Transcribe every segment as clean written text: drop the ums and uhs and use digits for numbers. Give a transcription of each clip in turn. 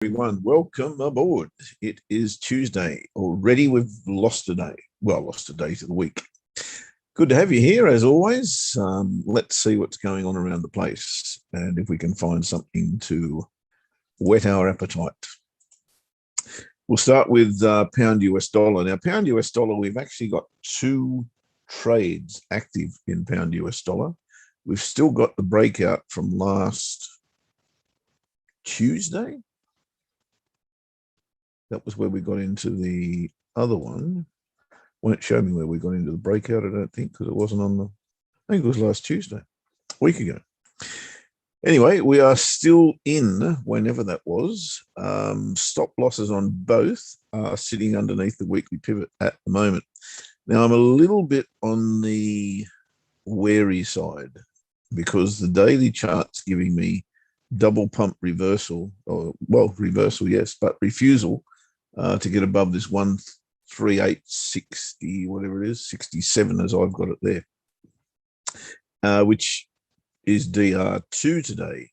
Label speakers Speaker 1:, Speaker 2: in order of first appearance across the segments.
Speaker 1: Everyone, welcome aboard. It is Tuesday. Already we've lost a day. Well, lost a day to the week. Good to have you here, as always. Let's see what's going on around the place and if we can find something to whet our appetite. We'll start with pound US dollar. Now, pound US dollar, we've actually got two trades active in pound US dollar. We've still got the breakout from last Tuesday. That was where we got into the other one. Won't show me where we got into the breakout, I don't think, because it wasn't on the, I think it was last Tuesday, a week ago. Anyway, we are still in, whenever that was. Stop losses on both are sitting underneath the weekly pivot at the moment. Now, I'm a little bit on the wary side because the daily chart's giving me double pump reversal, or well, reversal, yes, but refusal to get above this 138.60, whatever it is, 67 as I've got it there, which is DR2 today.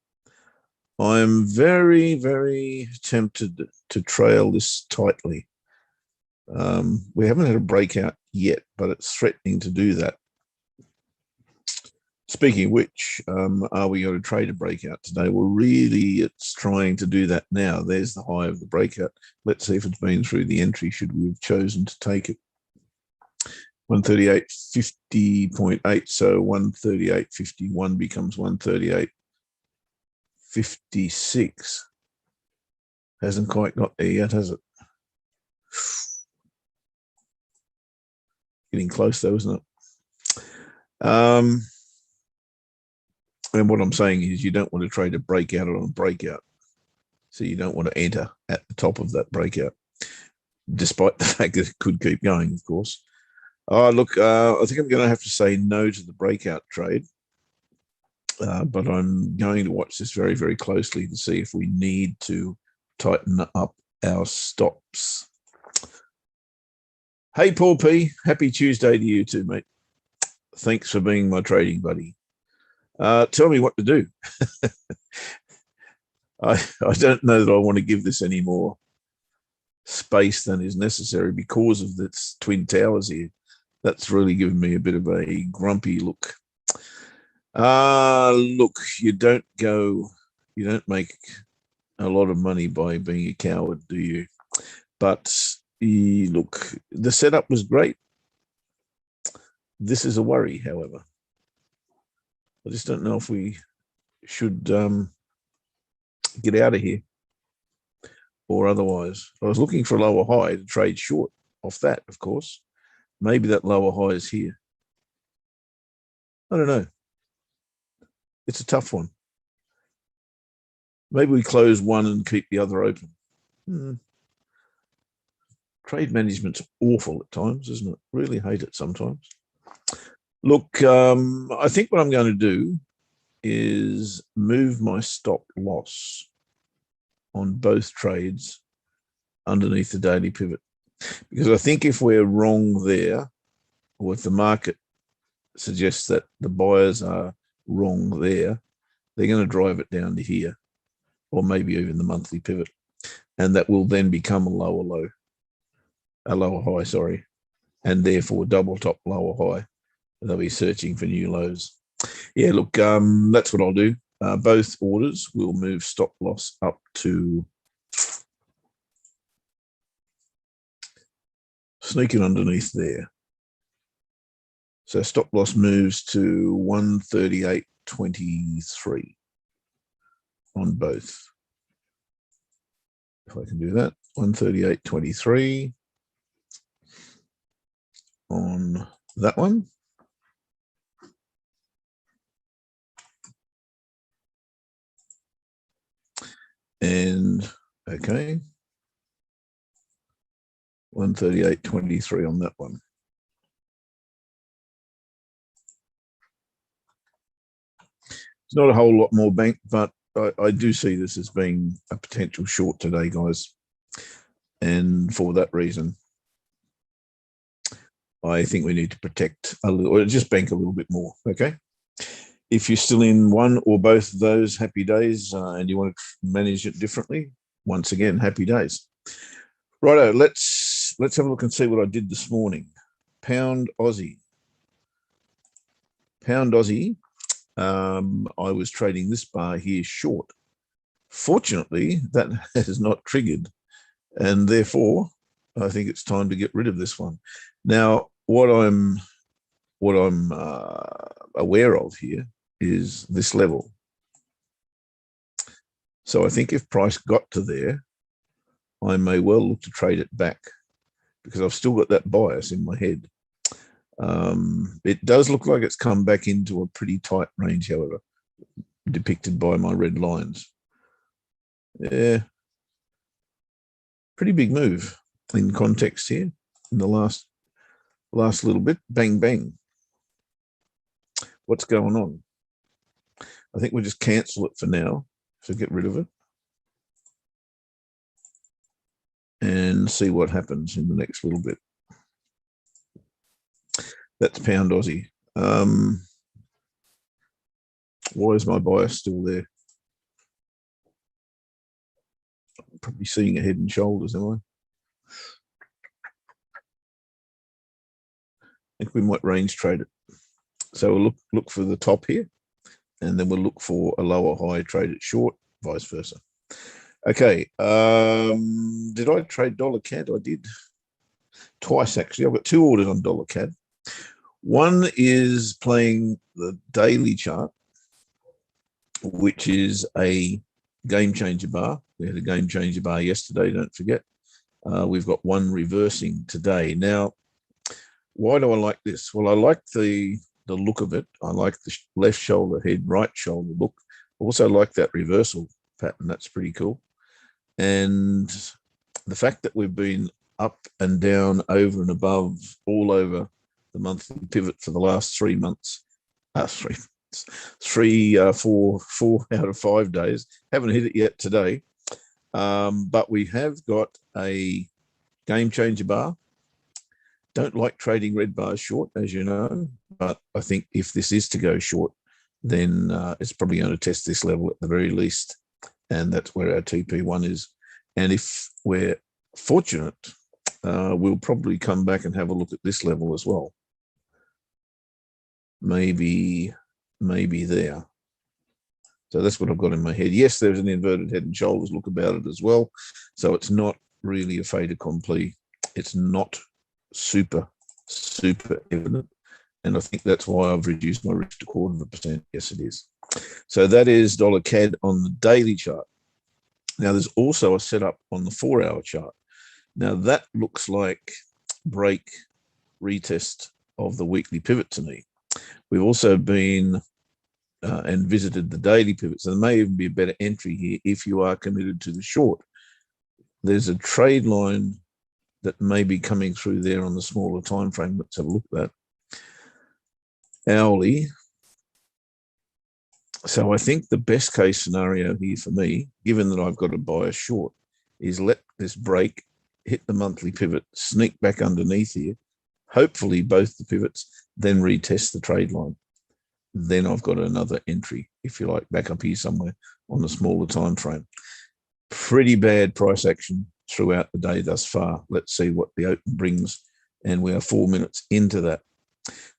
Speaker 1: I'm very, very tempted to trail this tightly. We haven't had a breakout yet, but it's threatening to do that. Speaking of which, are we going to trade a breakout today? Well, really, it's trying to do that now. There's the high of the breakout. Let's see if it's been through the entry, should we have chosen to take it. 138.50.8, so 138.51 becomes 138.56. Hasn't quite got there yet, has it? Getting close though, isn't it? And what I'm saying is you don't want to trade a breakout on a breakout. So you don't want to enter at the top of that breakout, despite the fact that it could keep going, of course. Oh, look, I think I'm going to have to say no to the breakout trade. But I'm going to watch this very, very closely to see if we need to tighten up our stops. Hey, Paul P. Happy Tuesday to you too, mate. Thanks for being my trading buddy. Tell me what to do. I don't know that I want to give this any more space than is necessary because of this Twin Towers here. That's really given me a bit of a grumpy look. Look, you don't make a lot of money by being a coward, do you? But look, the setup was great. This is a worry, however. I just don't know if we should get out of here or otherwise. I was looking for a lower high to trade short off that, of course. Maybe that lower high is here. I don't know. It's a tough one. Maybe we close one and keep the other open. Trade management's awful at times, isn't it? Really hate it sometimes. Look, I think what I'm going to do is move my stop loss on both trades underneath the daily pivot. Because I think if we're wrong there, or if the market suggests that the buyers are wrong there, they're going to drive it down to here, or maybe even the monthly pivot. And that will then become a lower high, sorry, and therefore double top lower high. They'll be searching for new lows. Yeah, look, that's what I'll do. Both orders will move stop loss up to sneaking underneath there. So stop loss moves to 138.23 on both. If I can do that, 138.23 on that one. And okay, 138.23 on that one. It's not a whole lot more bank, but I do see this as being a potential short today, guys. And for that reason, I think we need to protect a little, or just bank a little bit more, okay? If you're still in one or both of those, happy days, and you want to manage it differently, once again, happy days. Righto, let's have a look and see what I did this morning. Pound Aussie. Pound Aussie, I was trading this bar here short. Fortunately, that has not triggered, and therefore I think it's time to get rid of this one. Now, what I'm aware of here is this level. So I think if price got to there, I may well look to trade it back because I've still got that bias in my head. It does look like it's come back into a pretty tight range, however, depicted by my red lines. Yeah, pretty big move in context here in the last little bit. Bang, bang. What's going on? I think we'll just cancel it for now. So get rid of it and see what happens in the next little bit. That's Pound Aussie. Why is my bias still there? I'm probably seeing a head and shoulders, am I? I think we might range trade it. So we'll look for the top here, and then we'll look for a lower high, trade it short, vice versa. Okay, did I trade dollar CAD? I did twice, actually. I've got 2 orders on dollar CAD. One is playing the daily chart, which is a game changer bar. We had a game changer bar yesterday, don't forget. We've got one reversing today. Now, why do I like this? Well, I like the look of it. I like the left shoulder head, right shoulder look. Also like that reversal pattern. That's pretty cool. And the fact that we've been up and down, over and above, all over the monthly pivot for the last 3 months, 4 out of 5 days. Haven't hit it yet today. But we have got a game changer bar. Don't like trading red bars short, as you know, but I think if this is to go short, then it's probably going to test this level at the very least, and that's where our TP1 is. And if we're fortunate, we'll probably come back and have a look at this level as well. Maybe there. So that's what I've got in my head. Yes, there's an inverted head and shoulders look about it as well. So it's not really a fait accompli. It's not super evident. And I think that's why I've reduced my risk to 0.25%. Yes, it is. So that is dollar CAD on the daily chart. Now, there's also a setup on the 4-hour chart. Now, that looks like break retest of the weekly pivot to me. We've also been and visited the daily pivot. So there may even be a better entry here if you are committed to the short. There's a trade line that may be coming through there on the smaller time frame. Let's have a look at that. Hourly. So I think the best case scenario here for me, given that I've got a bias short, is let this break, hit the monthly pivot, sneak back underneath here, hopefully both the pivots, then retest the trade line. Then I've got another entry, if you like, back up here somewhere on the smaller time frame. Pretty bad price action throughout the day thus far. Let's see what the open brings, and we are 4 minutes into that.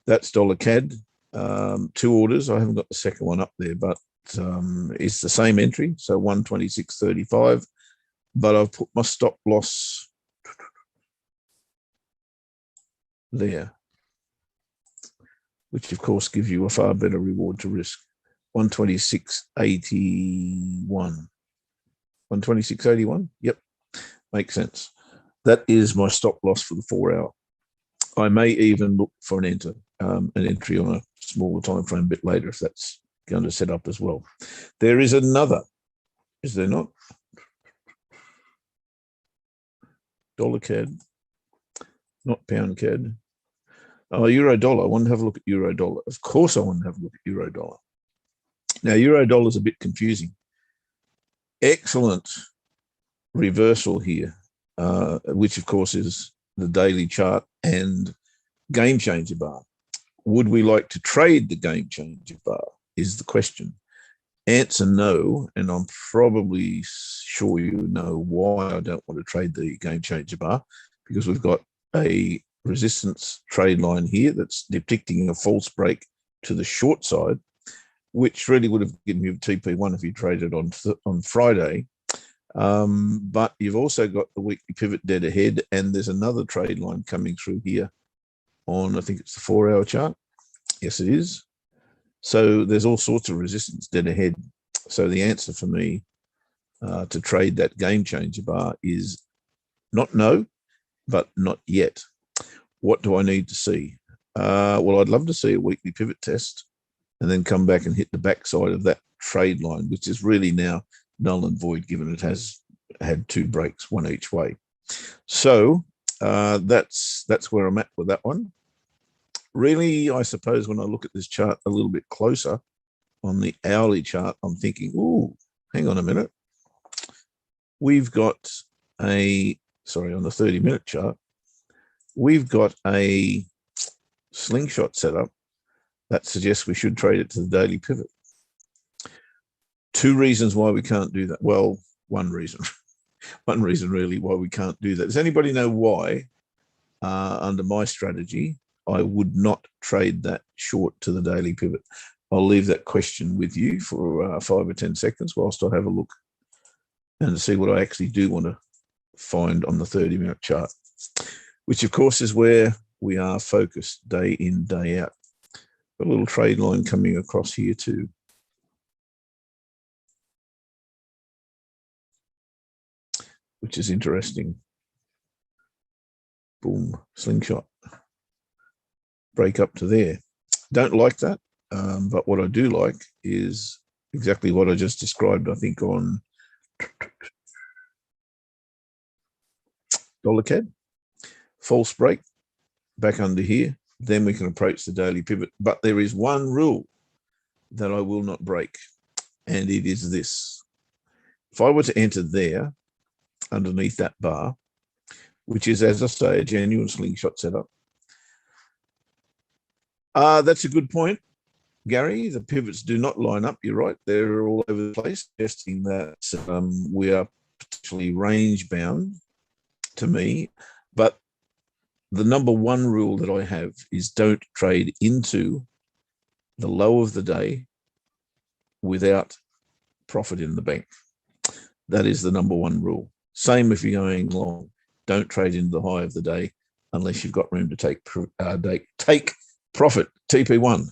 Speaker 1: That's dollar CAD. 2 orders. I haven't got the second one up there, but it's the same entry, so 126.35. But I've put my stop loss there, which of course gives you a far better reward to risk. 126.81. 126.81. Yep, makes sense. That is my stop loss for the 4-hour. I may even look for an entry on a smaller time frame a bit later if that's going to set up as well. There is another, is there not? Dollar CAD, not pound CAD. Oh, euro dollar. I want to have a look at euro dollar. Of course I want to have a look at euro dollar. Now, euro dollar is a bit confusing. Excellent reversal here, which of course is the daily chart and game changer bar. Would we like to trade the game changer bar is the question. Answer no, and I'm probably sure you know why I don't want to trade the game changer bar, because we've got a resistance trade line here that's depicting a false break to the short side, which really would have given you TP1 if you traded on Friday. But you've also got the weekly pivot dead ahead, and there's another trade line coming through here on, I think it's the 4-hour chart. Yes, it is. So there's all sorts of resistance dead ahead. So the answer for me to trade that game changer bar is not no, but not yet. What do I need to see? Well, I'd love to see a weekly pivot test and then come back and hit the backside of that trade line, which is really now null and void, given it has had 2 breaks, one each way. So that's where I'm at with that one. Really, I suppose when I look at this chart a little bit closer on the hourly chart, I'm thinking, ooh, hang on a minute. We've got on the 30-minute chart, we've got a slingshot set up that suggests we should trade it to the daily pivot. 2 reasons why we can't do that. Well, one reason. One reason really why we can't do that. Does anybody know why under my strategy I would not trade that short to the daily pivot? I'll leave that question with you for 5 or 10 seconds whilst I have a look and see what I actually do want to find on the 30-minute chart, which of course is where we are focused day in, day out. A little trade line coming across here too. Which is interesting. Boom, slingshot. Break up to there. Don't like that, but what I do like is exactly what I just described, I think, on Dollar Cad. False break, back under here. Then we can approach the daily pivot. But there is one rule that I will not break, and it is this. If I were to enter there, underneath that bar, which is, as I say, a genuine slingshot setup. That's a good point, Gary. The pivots do not line up. You're right. They're all over the place, suggesting that we are potentially range bound to me. But the number one rule that I have is don't trade into the low of the day without profit in the bank. That is the number one rule. Same if you're going long. Don't trade into the high of the day unless you've got room to take profit, TP1.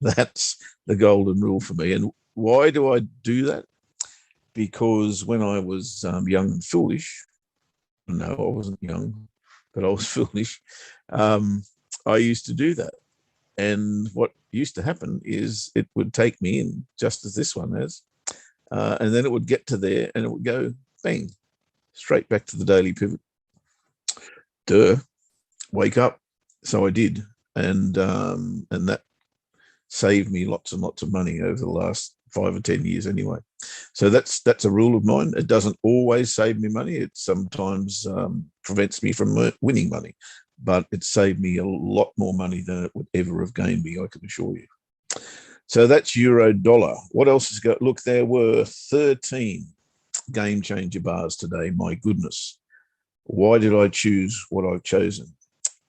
Speaker 1: That's the golden rule for me. And why do I do that? Because when I was young and foolish, no, I wasn't young, but I was foolish, I used to do that. And what used to happen is it would take me in, just as this one has, and then it would get to there and it would go bang, straight back to the daily pivot. Duh, wake up. So I did. And that saved me lots and lots of money over the last 5 or 10 years anyway. So that's a rule of mine. It doesn't always save me money. It sometimes prevents me from winning money, but it saved me a lot more money than it would ever have gained me, I can assure you. So that's euro dollar. What else has got? Look, there were 13 game changer bars today. My goodness. Why did I choose what I've chosen?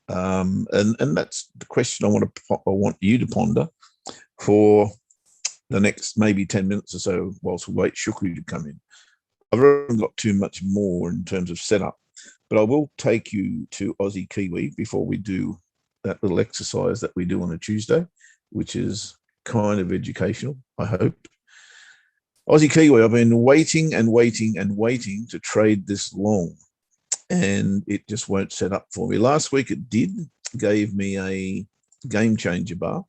Speaker 1: And that's the question I want you to ponder for the next maybe 10 minutes or so whilst we wait Shukri to come in. I've already got too much more in terms of setup, but I will take you to Aussie Kiwi before we do that little exercise that we do on a Tuesday, which is kind of educational, I hope. Aussie Kiwi, I've been waiting and waiting and waiting to trade this long, and it just won't set up for me. Last week it did, gave me a game changer bar.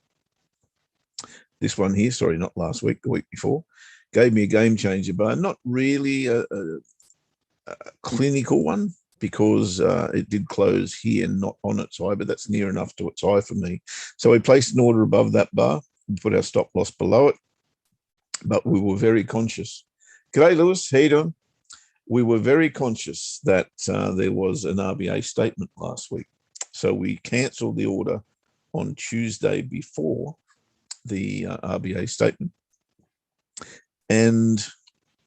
Speaker 1: This one here, sorry, not last week, the week before, gave me a game changer bar. Not really a clinical one, because it did close here, not on its high, but that's near enough to its high for me. So we placed an order above that bar and put our stop loss below it, but we were very conscious. G'day, Lewis, how you doing? We were very conscious that there was an RBA statement last week. So we cancelled the order on Tuesday before the RBA statement. And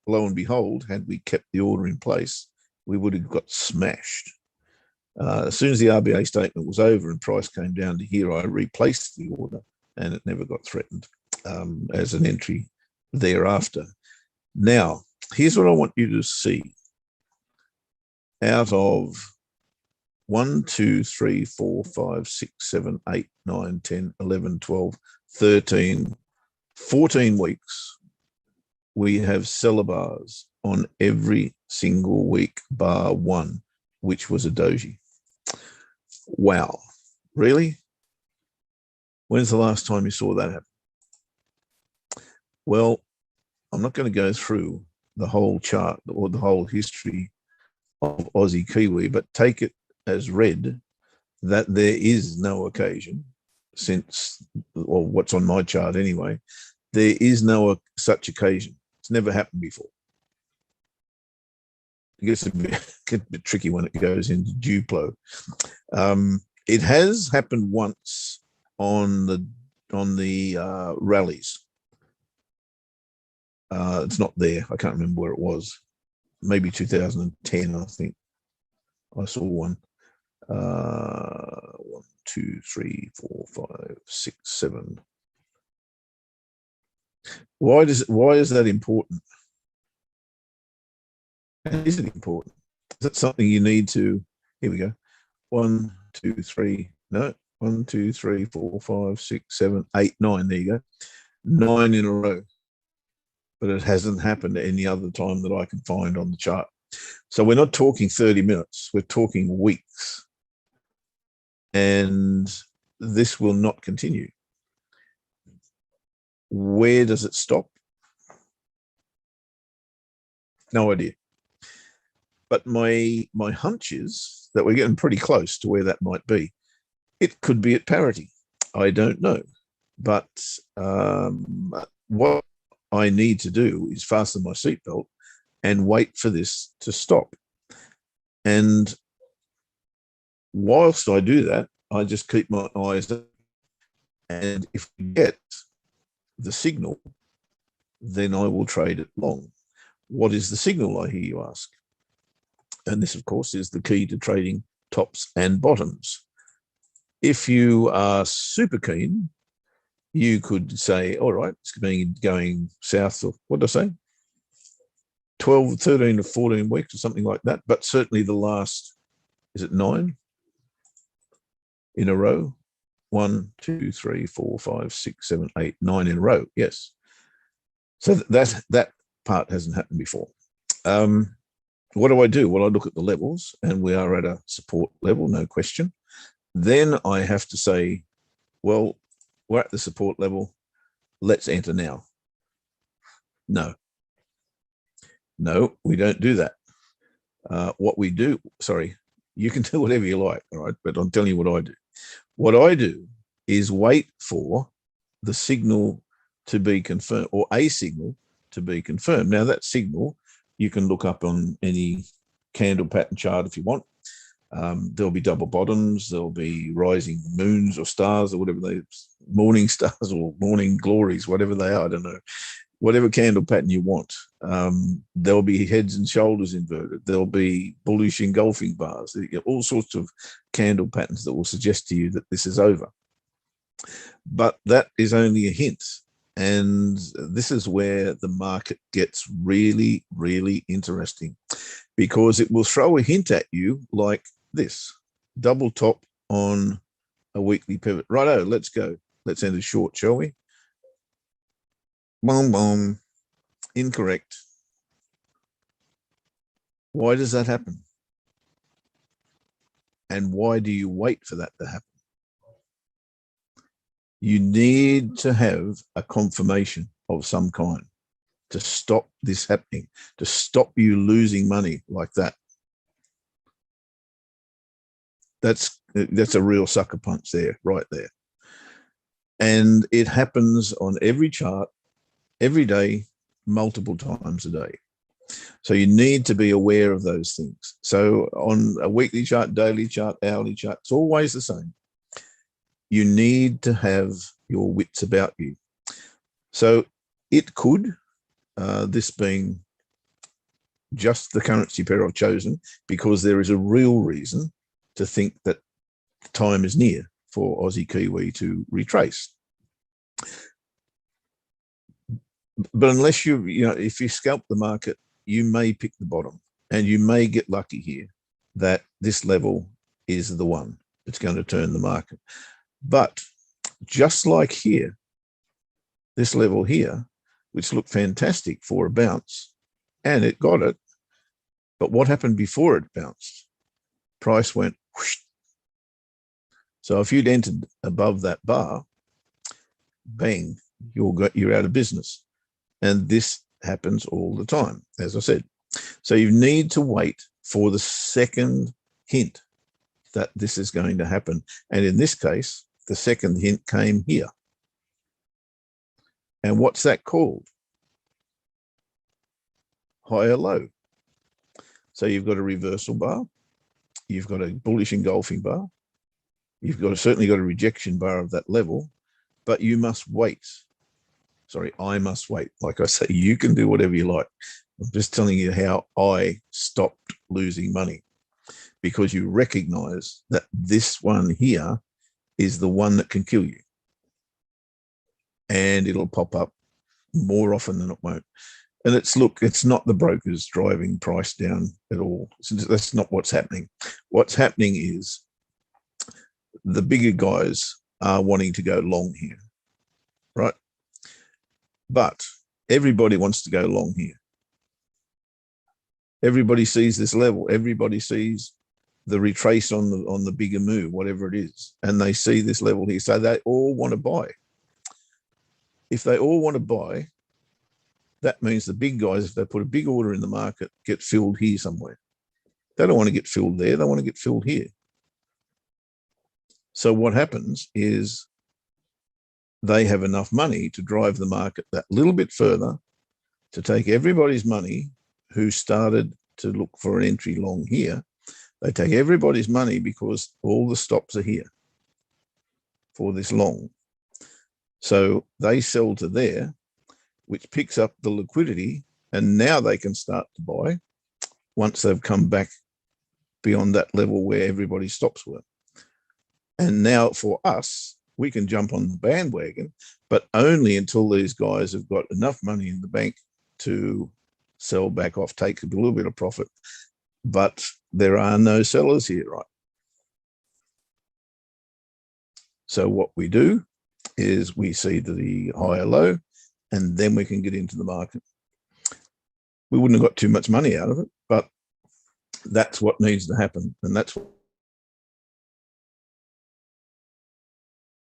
Speaker 1: lo and behold, had we kept the order in place, we would have got smashed. As soon as the RBA statement was over and price came down to here, I replaced the order and it never got threatened as an entry thereafter. Now, here's what I want you to see. Out of 1, 2, 3, 4, 5, 6, 7, 8, 9, 10, 11, 12, 13, 14 weeks, we have seller bars on every single week bar one, which was a doji. Wow. Really? When's the last time you saw that happen? Well, I'm not going to go through the whole chart or the whole history of Aussie Kiwi, but take it as read that there is no occasion since, or what's on my chart anyway, there is no such occasion. It's never happened before. It gets a bit tricky when it goes into Duplo. It has happened once on the rallies. It's not there. I can't remember where it was. Maybe 2010, I think. I saw one. 1, 2, 3, 4, 5, 6, 7. Why is that important? Is it important? Is that something you need to? Here we go. 1, 2, 3. No. 1, 2, 3, 4, 5, 6, 7, 8, 9. There you go. 9 in a row. But it hasn't happened any other time that I can find on the chart. So we're not talking 30 minutes. We're talking weeks. And this will not continue. Where does it stop? No idea. But my hunch is that we're getting pretty close to where that might be. It could be at parity. I don't know. But what I need to do is fasten my seatbelt and wait for this to stop. And whilst I do that, I just keep my eyes up. And if we get the signal, then I will trade it long. What is the signal, I hear you ask? And this, of course, is the key to trading tops and bottoms. If you are super keen, you could say, all right, it's going south of, what did I say? 12, 13 to 14 weeks or something like that. But certainly the last, is it 9 in a row? 1, 2, 3, 4, 5, 6, 7, 8, 9 in a row. Yes. So that part hasn't happened before. What do I do? Well, I look at the levels and we are at a support level, no question. Then I have to say, well, we're at the support level. Let's enter now. No, we don't do that. What we do, sorry, you can do whatever you like, all right? But I'm telling you what I do. What I do is wait for the signal to be confirmed, or a signal to be confirmed. Now, that signal you can look up on any candle pattern chart if you want. There'll be double bottoms, there'll be rising moons or stars or whatever morning stars or morning glories, whatever they are, I don't know. Whatever candle pattern you want. There'll be heads and shoulders inverted. There'll be bullish engulfing bars. All sorts of candle patterns that will suggest to you that this is over. But that is only a hint. And this is where the market gets really, really interesting, because it will throw a hint at you like this: double top on a weekly pivot. Righto, let's go. Let's end it short, shall we? Boom, boom. Incorrect. Why does that happen? And why do you wait for that to happen? You need to have a confirmation of some kind to stop this happening, to stop you losing money like that. That's a real sucker punch there, right there. And it happens on every chart, every day, multiple times a day. So you need to be aware of those things. So on a weekly chart, daily chart, hourly chart, it's always the same. You need to have your wits about you. So it could this being just the currency pair I've chosen, because there is a real reason to think that the time is near for Aussie Kiwi to retrace. But unless if you scalp the market, you may pick the bottom, and you may get lucky here that this level is the one that's going to turn the market. But just like here, this level here, which looked fantastic for a bounce, and it got it. But what happened before it bounced? Price went whoosh. So if you'd entered above that bar, bang, you're out of business. And this happens all the time, as I said. So you need to wait for the second hint that this is going to happen. And in this case, the second hint came here. And what's that called? Higher low. So you've got a reversal bar. You've got a bullish engulfing bar. You've certainly got a rejection bar of that level, but you must wait. Sorry, I must wait. Like I say, you can do whatever you like. I'm just telling you how I stopped losing money, because you recognize that this one here is the one that can kill you. And it'll pop up more often than it won't. And it's not the brokers driving price down at all. That's not what's happening. What's happening is the bigger guys are wanting to go long here, right? But everybody wants to go long here. Everybody sees this level. Everybody sees the retrace on the bigger move, whatever it is, and they see this level here. So they all want to buy. If they all want to buy, that means the big guys, if they put a big order in the market, get filled here somewhere. They don't want to get filled there. They want to get filled here. So what happens is they have enough money to drive the market that little bit further, to take everybody's money who started to look for an entry long here. They take everybody's money because all the stops are here for this long. So they sell to there, which picks up the liquidity, and now they can start to buy once they've come back beyond that level where everybody's stops were. And now for us, we can jump on the bandwagon, but only until these guys have got enough money in the bank to sell back off, take a little bit of profit. But there are no sellers here, right? So what we do is we see the higher low, and then we can get into the market. We wouldn't have got too much money out of it, but that's what needs to happen. And that's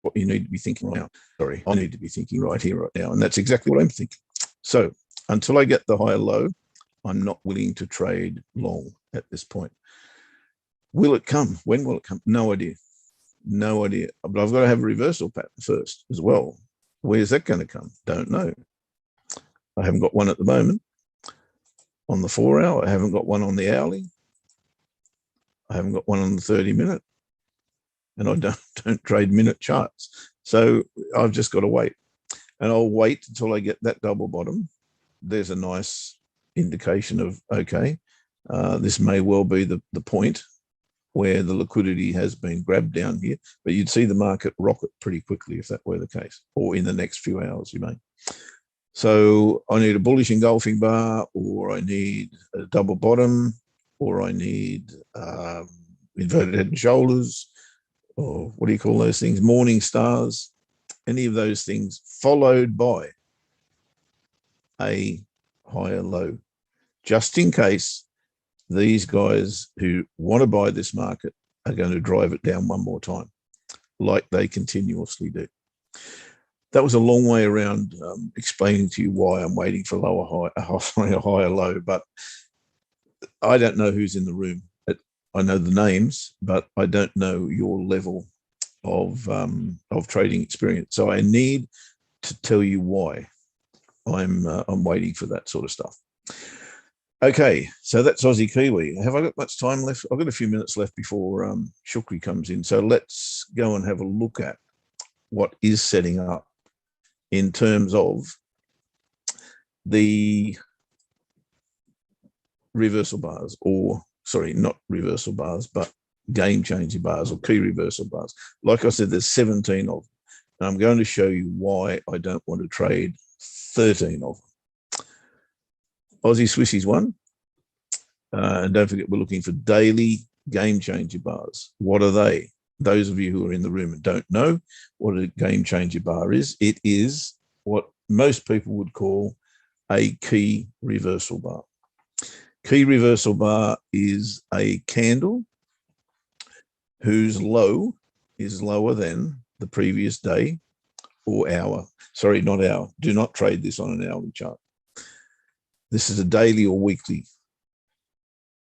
Speaker 1: what you need to be thinking right now. Sorry, I need to be thinking right here, right now. And that's exactly what I'm thinking. So until I get the higher low, I'm not willing to trade long at this point. Will it come? When will it come? No idea. No idea. But I've got to have a reversal pattern first as well. Where's that going to come? Don't know. I haven't got one at the moment on the 4 hour. I haven't got one on the hourly. I haven't got one on the 30-minute. And I don't trade minute charts. So I've just got to wait. And I'll wait until I get that double bottom. There's a nice indication of, okay, this may well be the point where the liquidity has been grabbed down here, but you'd see the market rocket pretty quickly if that were the case, or in the next few hours, you may. So I need a bullish engulfing bar, or I need a double bottom, or I need inverted head and shoulders, or what do you call those things? Morning stars, any of those things, followed by a higher low, just in case these guys who want to buy this market are going to drive it down one more time, like they continuously do. That was a long way around explaining to you why I'm waiting for a higher low, but I don't know who's in the room. I know the names, but I don't know your level of trading experience. So I need to tell you why I'm waiting for that sort of stuff. Okay, so that's Aussie Kiwi. Have I got much time left? I've got a few minutes left before Shukri comes in. So let's go and have a look at what is setting up in terms of the reversal bars, or sorry, not reversal bars, but game changing bars or key reversal bars. Like I said, there's 17 of them. And I'm going to show you why I don't want to trade 13 of them. Aussie Swiss is one. And don't forget, we're looking for daily game changer bars. What are they? Those of you who are in the room and don't know what a game changer bar is, it is what most people would call a key reversal bar. Key reversal bar is a candle whose low is lower than the previous day or hour. Sorry, not hour. Do not trade this on an hourly chart. This is a daily or weekly,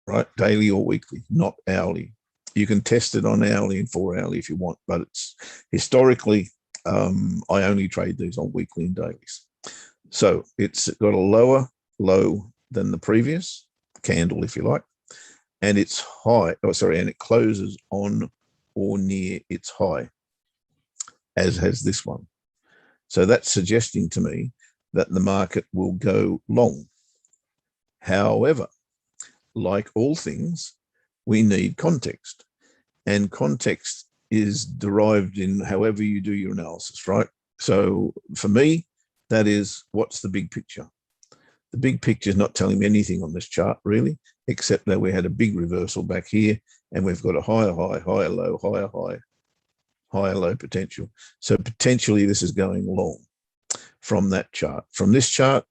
Speaker 1: right? Daily or weekly, not hourly. You can test it on hourly and 4 hourly if you want, but it's historically, I only trade these on weekly and dailies. So it's got a lower low than the previous candle, if you like, and it's high, and it closes on or near its high, as has this one. So that's suggesting to me that the market will go long. However, like all things, we need context, and context is derived in however you do your analysis, right? So for me, that is, what's the big picture? The big picture is not telling me anything on this chart, really, except that we had a big reversal back here, and we've got a higher high, higher low, higher high, higher low potential. So potentially this is going long from that chart. From this chart,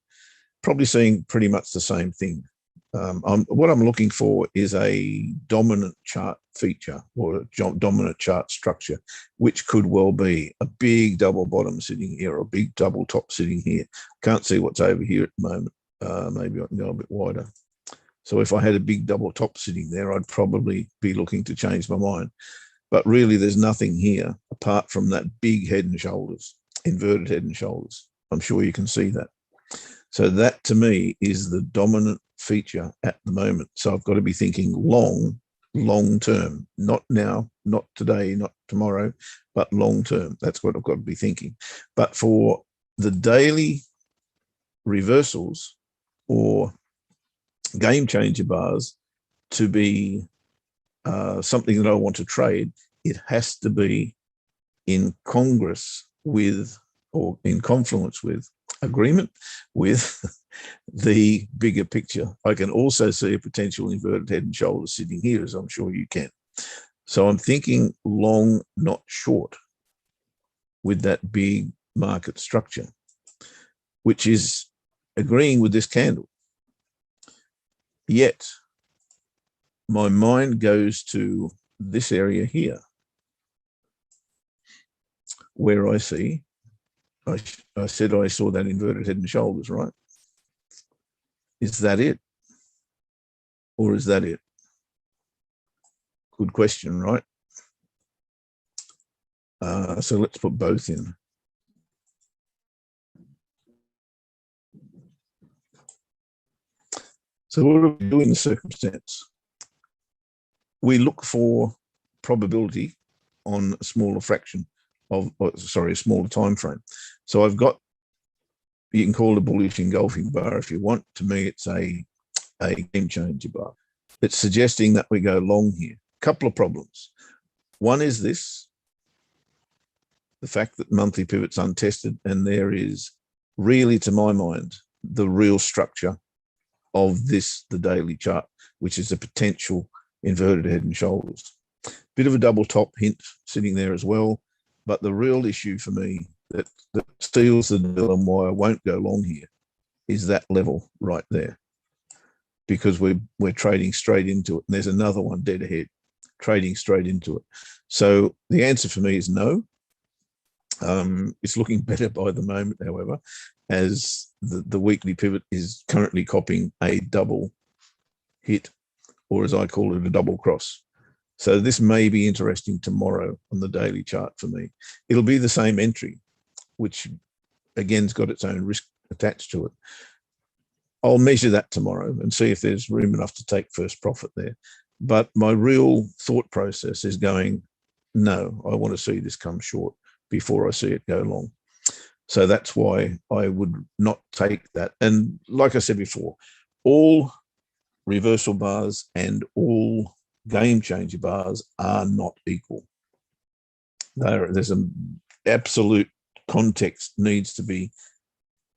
Speaker 1: probably seeing pretty much the same thing. What I'm looking for is a dominant chart feature or a dominant chart structure, which could well be a big double bottom sitting here or a big double top sitting here. Can't see what's over here at the moment. Maybe I can go a bit wider. So if I had a big double top sitting there, I'd probably be looking to change my mind. But really, there's nothing here apart from that big head and shoulders, inverted head and shoulders. I'm sure you can see that. So that to me is the dominant feature at the moment. So I've got to be thinking long term, not now, not today, not tomorrow, but long term. That's what I've got to be thinking. But for the daily reversals or game changer bars to be something that I want to trade, it has to be in congress with, or in confluence with, agreement with the bigger picture. I can also see a potential inverted head and shoulders sitting here, as I'm sure you can. So I'm thinking long, not short, with that big market structure, which is agreeing with this candle. Yet my mind goes to this area here, where I see, I said I saw that inverted head and shoulders, right? Is that it? Or is that it? Good question, right? So let's put both in. So what do we do in the circumstance? We look for probability on a smaller fraction of, a smaller time frame. So I've got, you can call it a bullish engulfing bar if you want. To me, it's a game changer bar. It's suggesting that we go long here. Couple of problems. One is this, the fact that monthly pivot's untested, and there is really, to my mind, the real structure of this, the daily chart, which is a potential inverted head and shoulders. Bit of a double top hint sitting there as well. But the real issue for me that steals the deal and why I won't go long here is that level right there, because we're trading straight into it. And there's another one dead ahead, trading straight into it. So the answer for me is no. It's looking better by the moment, however, as the weekly pivot is currently copying a double hit, or as I call it, a double cross. So this may be interesting tomorrow on the daily chart for me. It'll be the same entry, which again's got its own risk attached to it. I'll measure that tomorrow and see if there's room enough to take first profit there. But my real thought process is going, no, I want to see this come short before I see it go long. So that's why I would not take that. And like I said before, all reversal bars and all game changer bars are not equal. There's an absolute context needs to be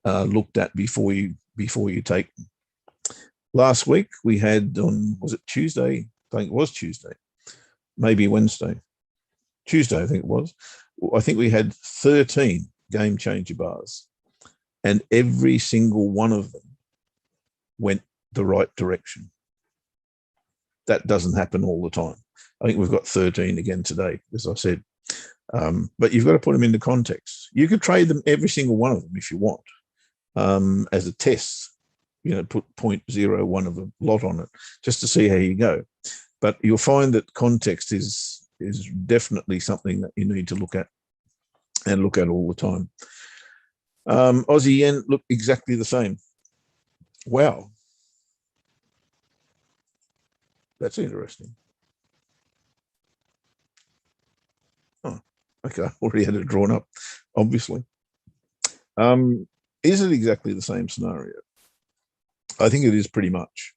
Speaker 1: looked at before you take them. Last week we had was it Tuesday? I think it was Tuesday, maybe Wednesday. Tuesday, I think it was. I think we had 13 game changer bars, and every single one of them went the right direction. That doesn't happen all the time. I think we've got 13 again today, as I said. But you've got to put them into context. You could trade them, every single one of them, if you want, as a test. Put 0.01 of a lot on it just to see how you go. But you'll find that context is definitely something that you need to look at and look at all the time. Aussie Yen look exactly the same. Wow. That's interesting. Oh, okay. I already had it drawn up, obviously. Is it exactly the same scenario? I think it is pretty much.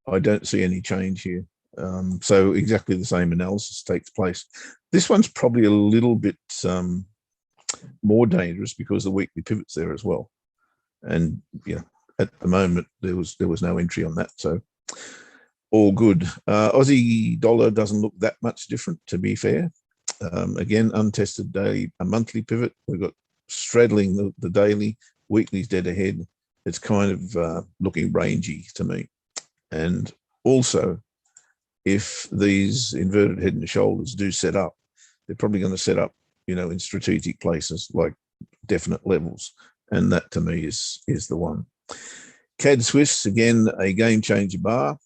Speaker 1: I don't see any change here. So exactly the same analysis takes place. This one's probably a little bit more dangerous because the weekly pivot's there as well. And at the moment there was no entry on that, so all good. Aussie dollar doesn't look that much different, to be fair. Again, untested daily, a monthly pivot. We've got straddling the daily, weekly's dead ahead. It's kind of looking rangy to me. And also, if these inverted head and shoulders do set up, they're probably going to set up, in strategic places like definite levels. And that to me is the one. Cad Swiss, again, a game changer bar,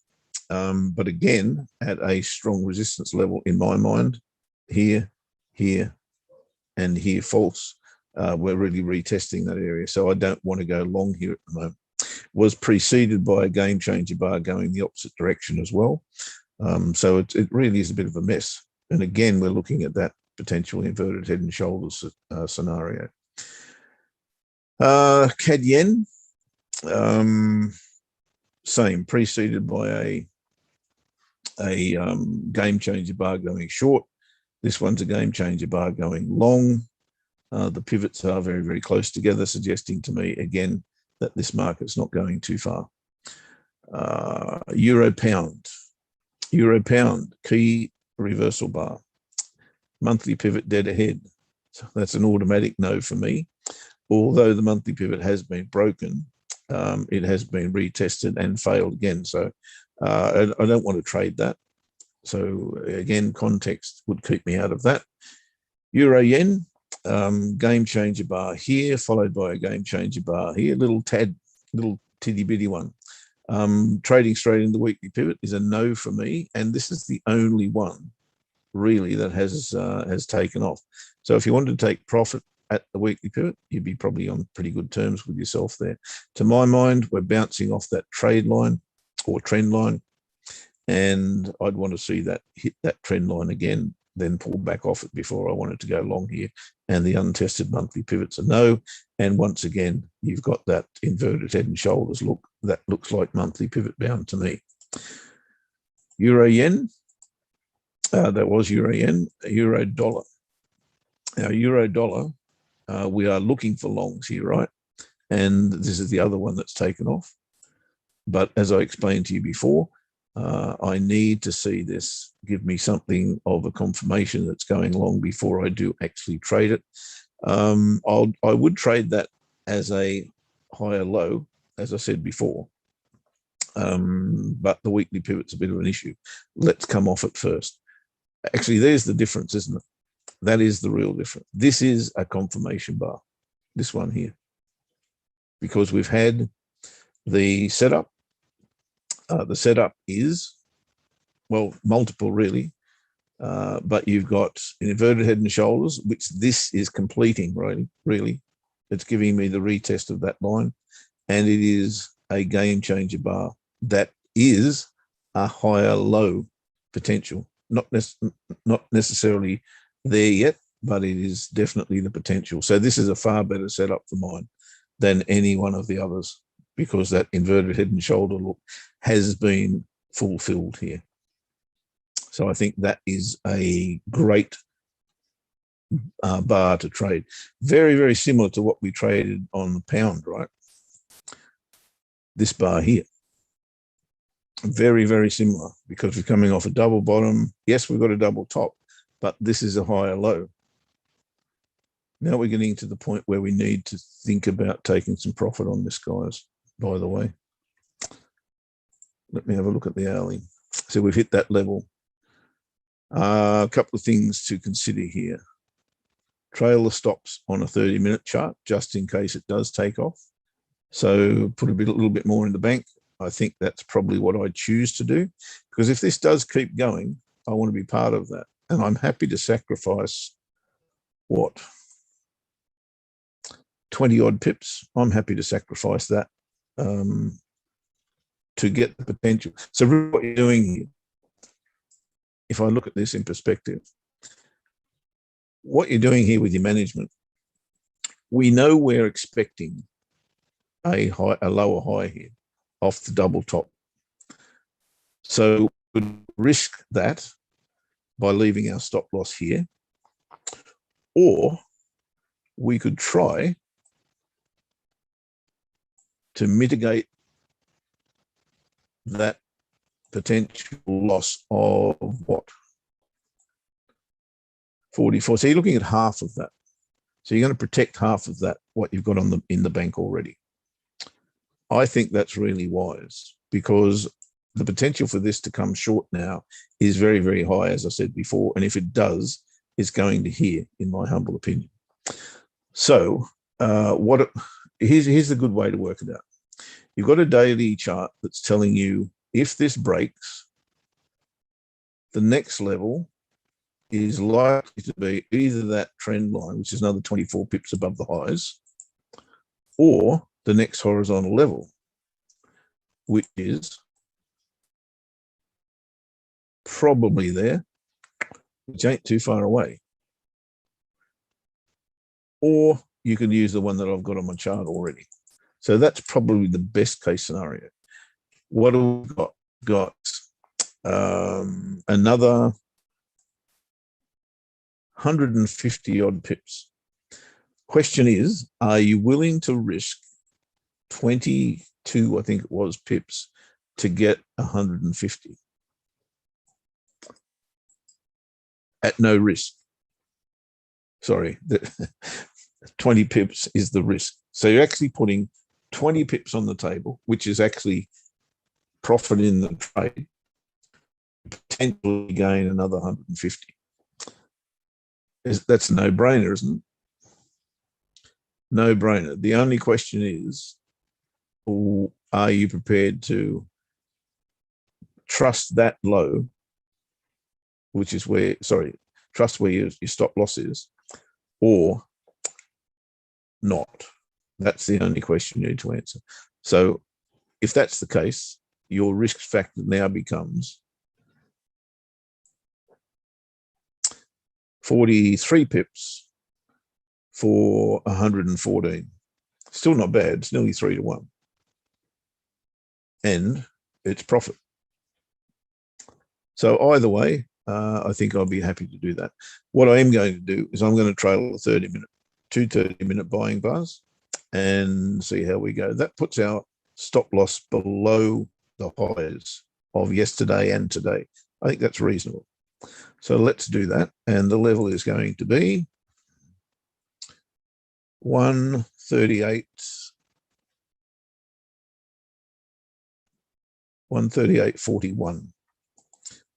Speaker 1: but again, at a strong resistance level in my mind, here, and here false. We're really retesting that area. So I don't want to go long here at the moment. Was preceded by a game changer bar going the opposite direction as well. So it really is a bit of a mess. And again, we're looking at that potential inverted head and shoulders scenario. Cad Yen, same, preceded by a game changer bar going short. This one's a game changer bar going long. The pivots are very, very close together, suggesting to me, again, that this market's not going too far. Euro pound, key reversal bar, monthly pivot dead ahead. So that's an automatic no for me. Although the monthly pivot has been broken, it has been retested and failed again. So I don't want to trade that. So again, context would keep me out of that. Euro yen, game changer bar here, followed by a game changer bar here, little titty bitty one. Trading straight in the weekly pivot is a no for me, and this is the only one really that has taken off. So if you wanted to take profit at the weekly pivot, you'd be probably on pretty good terms with yourself there. To my mind, we're bouncing off that trade line or trend line, and I'd want to see that hit that trend line again, then pull back off it before I wanted to go long here. And the untested monthly pivots are no. And once again, you've got that inverted head and shoulders look. That looks like monthly pivot bound to me. Euro yen, that was euro yen. Euro dollar. Now, euro dollar, we are looking for longs here, right? And this is the other one that's taken off. But as I explained to you before, I need to see this give me something of a confirmation that's going long before I do actually trade it. I would trade that as a higher low, as I said before. But the weekly pivot's a bit of an issue. Let's come off it first. Actually, there's the difference, isn't it? That is the real difference. This is a confirmation bar, this one here, because we've had the setup. The setup is, well, multiple really, but you've got an inverted head and shoulders, which this is completing, really. It's giving me the retest of that line, and it is a game changer bar that is a higher low potential, not necessarily there yet, but it is definitely the potential. So this is a far better setup for mine than any one of the others, because that inverted head and shoulder look has been fulfilled here. So I think that is a great bar to trade. Very, very similar to what we traded on the pound, right? This bar here. Very, very similar, because we're coming off a double bottom. Yes, we've got a double top, but this is a higher low. Now we're getting to the point where we need to think about taking some profit on this, guys, by the way. Let me have a look at the hourly. So we've hit that level. A couple of things to consider here. Trail the stops on a 30-minute chart, just in case it does take off. So put a little bit more in the bank. I think that's probably what I choose to do, because if this does keep going, I want to be part of that. And I'm happy to sacrifice, what, 20 odd pips. I'm happy to sacrifice that to get the potential. So really what you're doing here, if I look at this in perspective, what you're doing here with your management, we know we're expecting a lower high here off the double top. So we could risk that by leaving our stop loss here, or we could try to mitigate that potential loss of what? 44. So you're looking at half of that. So you're going to protect half of that, what you've got on in the bank already. I think that's really wise, because the potential for this to come short now is very, very high, as I said before. And if it does, it's going to here, in my humble opinion. So here's a good way to work it out. You've got a daily chart that's telling you if this breaks, the next level is likely to be either that trend line, which is another 24 pips above the highs, or the next horizontal level, which is probably there, which ain't too far away. Or you can use the one that I've got on my chart already. So that's probably the best case scenario. What have we got? Got another 150 odd pips. Question is, are you willing to risk 22, I think it was, pips to get 150 at no risk? Sorry, 20 pips is the risk. So you're actually putting 20 pips on the table, which is actually profit in the trade, potentially gain another 150. That's a no-brainer, isn't it? No-brainer. The only question is, are you prepared to trust that low, which is where, trust where your stop loss is, or not? That's the only question you need to answer. So if that's the case, your risk factor now becomes 43 pips for 114. Still not bad. It's nearly 3 to 1. And it's profit. So either way, I think I'll be happy to do that. What I am going to do is I'm going to trail a 30-minute, 2 30-minute buying bars and see how we go. That puts our stop loss below the highs of yesterday and today. I think that's reasonable. So let's do that. And the level is going to be 138, 138.41.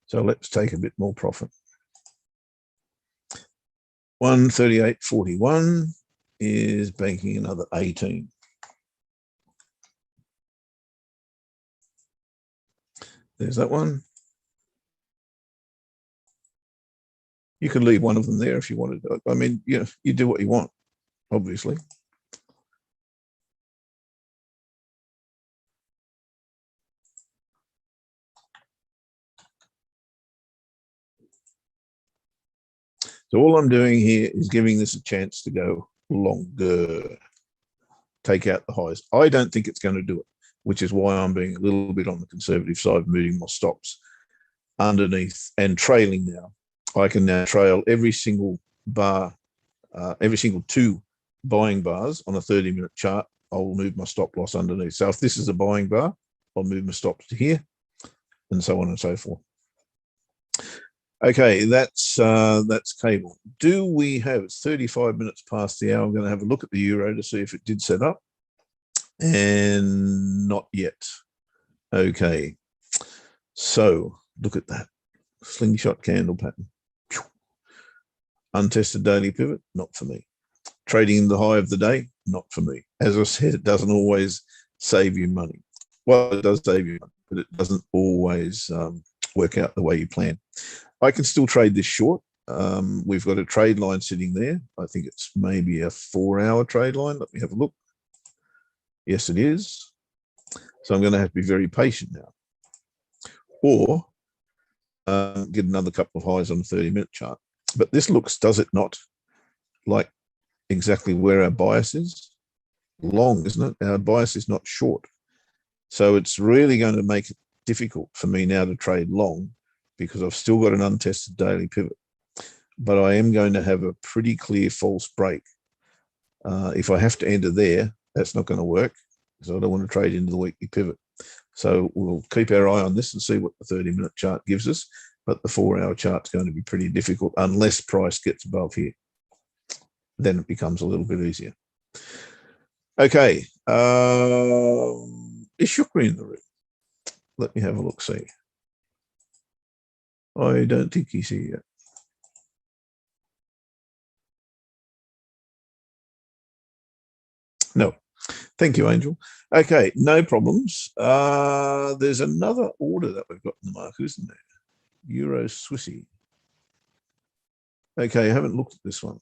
Speaker 1: So let's take a bit more profit. 138.41 is banking another 18. There's that one. You could leave one of them there if you wanted. I mean, you know, you do what you want, obviously. So all I'm doing here is giving this a chance to go longer, take out the highs. I don't think it's going to do it, which is why I'm being a little bit on the conservative side, moving my stops underneath and trailing now. I can now trail every single bar, every single two buying bars on a 30-minute chart. I will move my stop loss underneath. So if this is a buying bar, I'll move my stops to here, and so on and so forth. Okay, that's cable. Do we have, it's 35 minutes past the hour. I'm going to have a look at the euro to see if it did set up, and not yet. Okay, so look at that slingshot candle pattern. Untested daily pivot, not for me. Trading in the high of the day, not for me. As I said, it doesn't always save you money. Well, it does save you money, but it doesn't always work out the way you plan. I can still trade this short. We've got a trade line sitting there. I think it's maybe a 4-hour trade line. Let me have a look. Yes, it is. So I'm going to have to be very patient now. Or get another couple of highs on the 30-minute chart. But this looks, does it not, like exactly where our bias is? Long, isn't it? Our bias is not short. So it's really going to make it difficult for me now to trade long, because I've still got an untested daily pivot. But I am going to have a pretty clear false break. If I have to enter there, that's not going to work, because I don't want to trade into the weekly pivot. So we'll keep our eye on this and see what the 30-minute chart gives us. But the 4-hour chart's going to be pretty difficult unless price gets above here. Then it becomes a little bit easier. Okay. Is Shukri in the room? Let me have a look, see. I don't think he's here yet. No. Thank you, Angel. Okay, no problems. There's another order that we've got in the market, isn't there? Euro Swissy. Okay, I haven't looked at this one.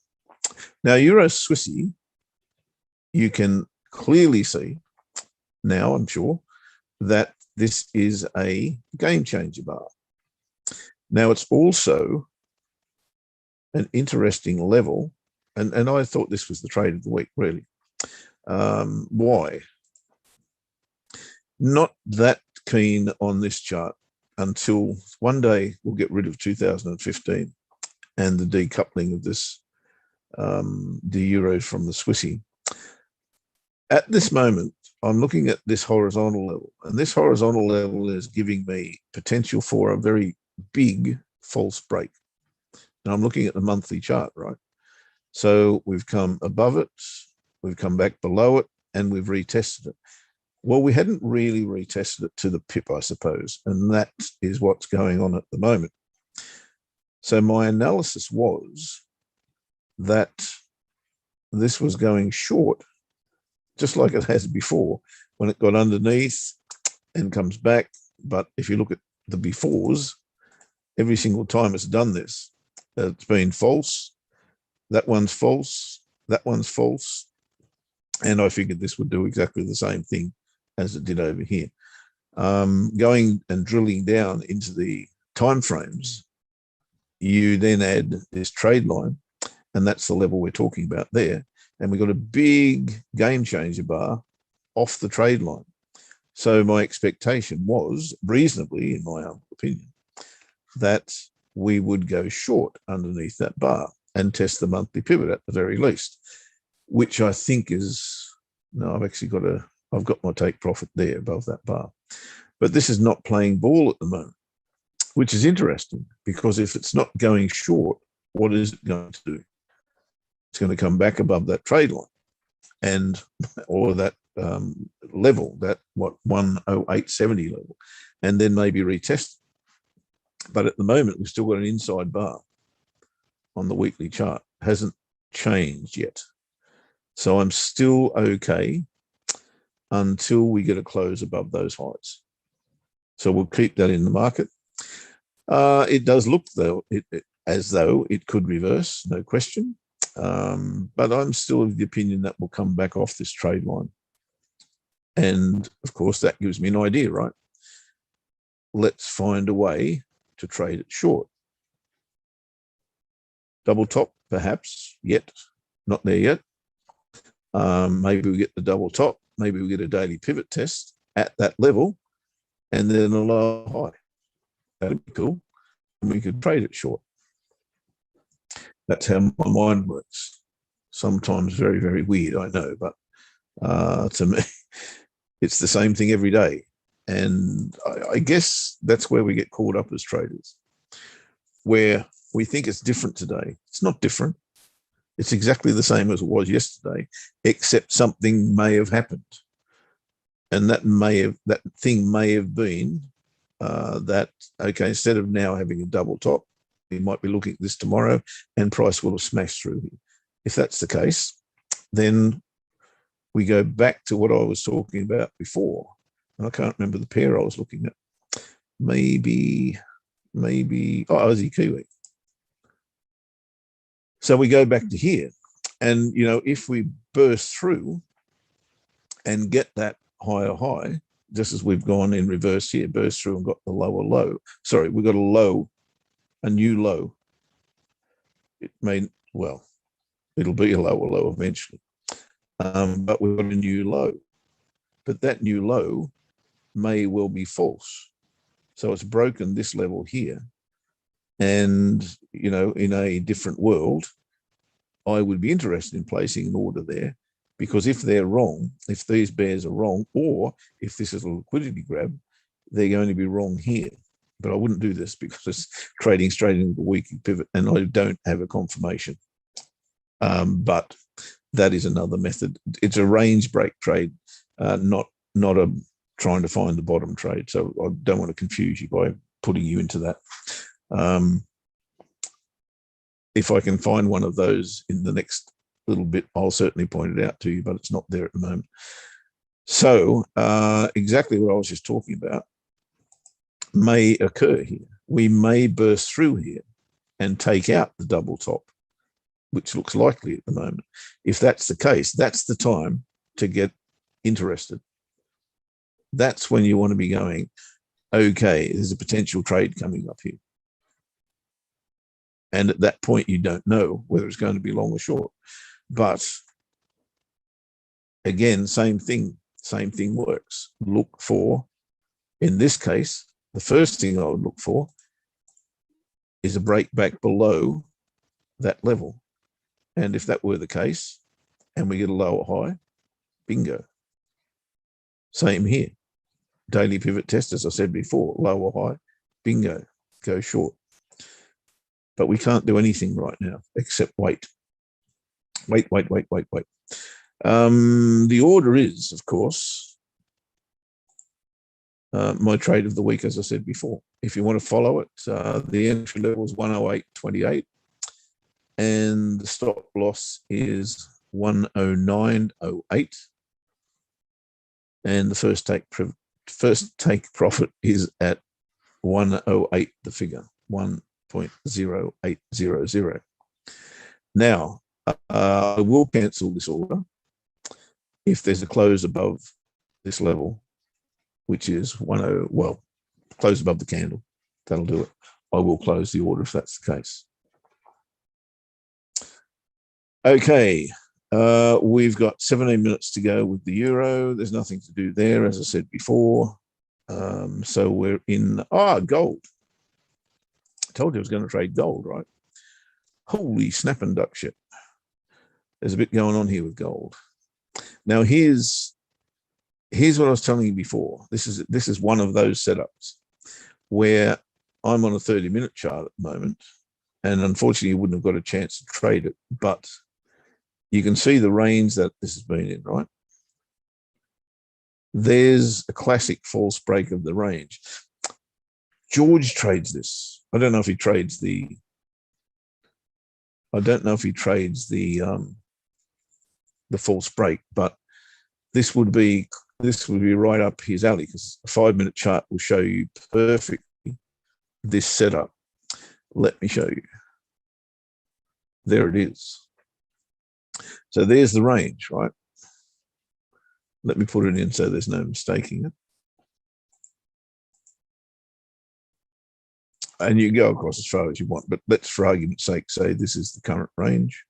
Speaker 1: Now, Euro Swissy, you can clearly see now, I'm sure, that this is a game changer bar. Now, it's also an interesting level, and I thought this was the trade of the week, really. Why? Not that keen on this chart until one day we'll get rid of 2015 and the decoupling of this, the euro from the Swissy. At this moment, I'm looking at this horizontal level, and this horizontal level is giving me potential for a very big false break. And I'm looking at the monthly chart, right? So we've come above it, we've come back below it, and we've retested it. Well, we hadn't really retested it to the pip, I suppose, and that is what's going on at the moment. So my analysis was that this was going short, just like it has before, when it got underneath and comes back. But if you look at the befores, every single time it's done this, it's been false. That one's false. That one's false. And I figured this would do exactly the same thing as it did over here. Going and drilling down into the timeframes, you then add this trade line, and that's the level we're talking about there. And we've got a big game changer bar off the trade line. So my expectation was, reasonably, in my humble opinion, that we would go short underneath that bar and test the monthly pivot at the very least, which I think is, no, I've actually got I've got my take profit there above that bar. But this is not playing ball at the moment, which is interesting, because if it's not going short, what is it going to do? It's going to come back above that trade line, and or that level, that 108.70 level, and then maybe retest. But at the moment, we've still got an inside bar on the weekly chart. Hasn't changed yet. So I'm still okay until we get a close above those highs. So we'll keep that in the market. It does look though as though it could reverse, no question. But I'm still of the opinion that will come back off this trade line. And of course, that gives me an idea, right? Let's find a way to trade it short. Double top, perhaps, yet. Not there yet. Maybe we get the double top. Maybe we get a daily pivot test at that level and then a lower high. That'd be cool. And we could trade it short. That's how my mind works. Sometimes very, very weird, I know, but to me, it's the same thing every day. And I guess that's where we get caught up as traders, where we think it's different today. It's not different. It's exactly the same as it was yesterday, except something may have happened. And that thing may have been that, okay, instead of now having a double top, we might be looking at this tomorrow and price will have smashed through here. If that's the case, then we go back to what I was talking about before. And I can't remember the pair I was looking at. Maybe Aussie Kiwi. So we go back to here. And, you know, if we burst through and get that higher high, just as we've gone in reverse here, burst through and got the lower low. Sorry, we got a new low. It may, well, it'll be a lower low eventually. But we've got a new low. But that new low may well be false. So it's broken this level here. And, you know, in a different world, I would be interested in placing an order there, because if they're wrong, if these bears are wrong, or if this is a liquidity grab, they're going to be wrong here. But I wouldn't do this because it's trading straight into the weekly pivot and I don't have a confirmation. But that is another method. It's a range break trade, not a trying to find the bottom trade. So I don't want to confuse you by putting you into that. If I can find one of those in the next little bit, I'll certainly point it out to you, but it's not there at the moment. So exactly what I was just talking about may occur here. We may burst through here and take out the double top, which looks likely at the moment. If that's the case, that's the time to get interested. That's when you want to be going, okay, there's a potential trade coming up here. And at that point, you don't know whether it's going to be long or short. But again, same thing works. Look for, in this case, the first thing I would look for is a break back below that level. And if that were the case, and we get a lower high, bingo. Same here. Daily pivot test, as I said before, lower high, bingo, go short. But we can't do anything right now except wait. Wait. The order is, of course, my trade of the week, as I said before. If you want to follow it, the entry level is 108.28 and the stop loss is 109.08. And the first take profit is at 108, the figure, 1.0800. Now, I will cancel this order if there's a close above this level, which is 10, well, close above the candle. That'll do it. I will close the order if that's the case. Okay, we've got 17 minutes to go with the euro. There's nothing to do there, as I said before. So we're in, gold. I told you I was going to trade gold, right? Holy snap and duck shit. There's a bit going on here with gold. Now here's what I was telling you before. This is one of those setups where I'm on a 30-minute chart at the moment, and unfortunately you wouldn't have got a chance to trade it, but you can see the range that this has been in, right? There's a classic false break of the range. George trades this. I don't know if he trades the false break, but this would be right up his alley, because a 5-minute chart will show you perfectly this setup. Let me show you. There it is. So there's the range, right? Let me put it in so there's no mistaking it. and you go across as far as you want. But let's, for argument's sake, say this is the current range.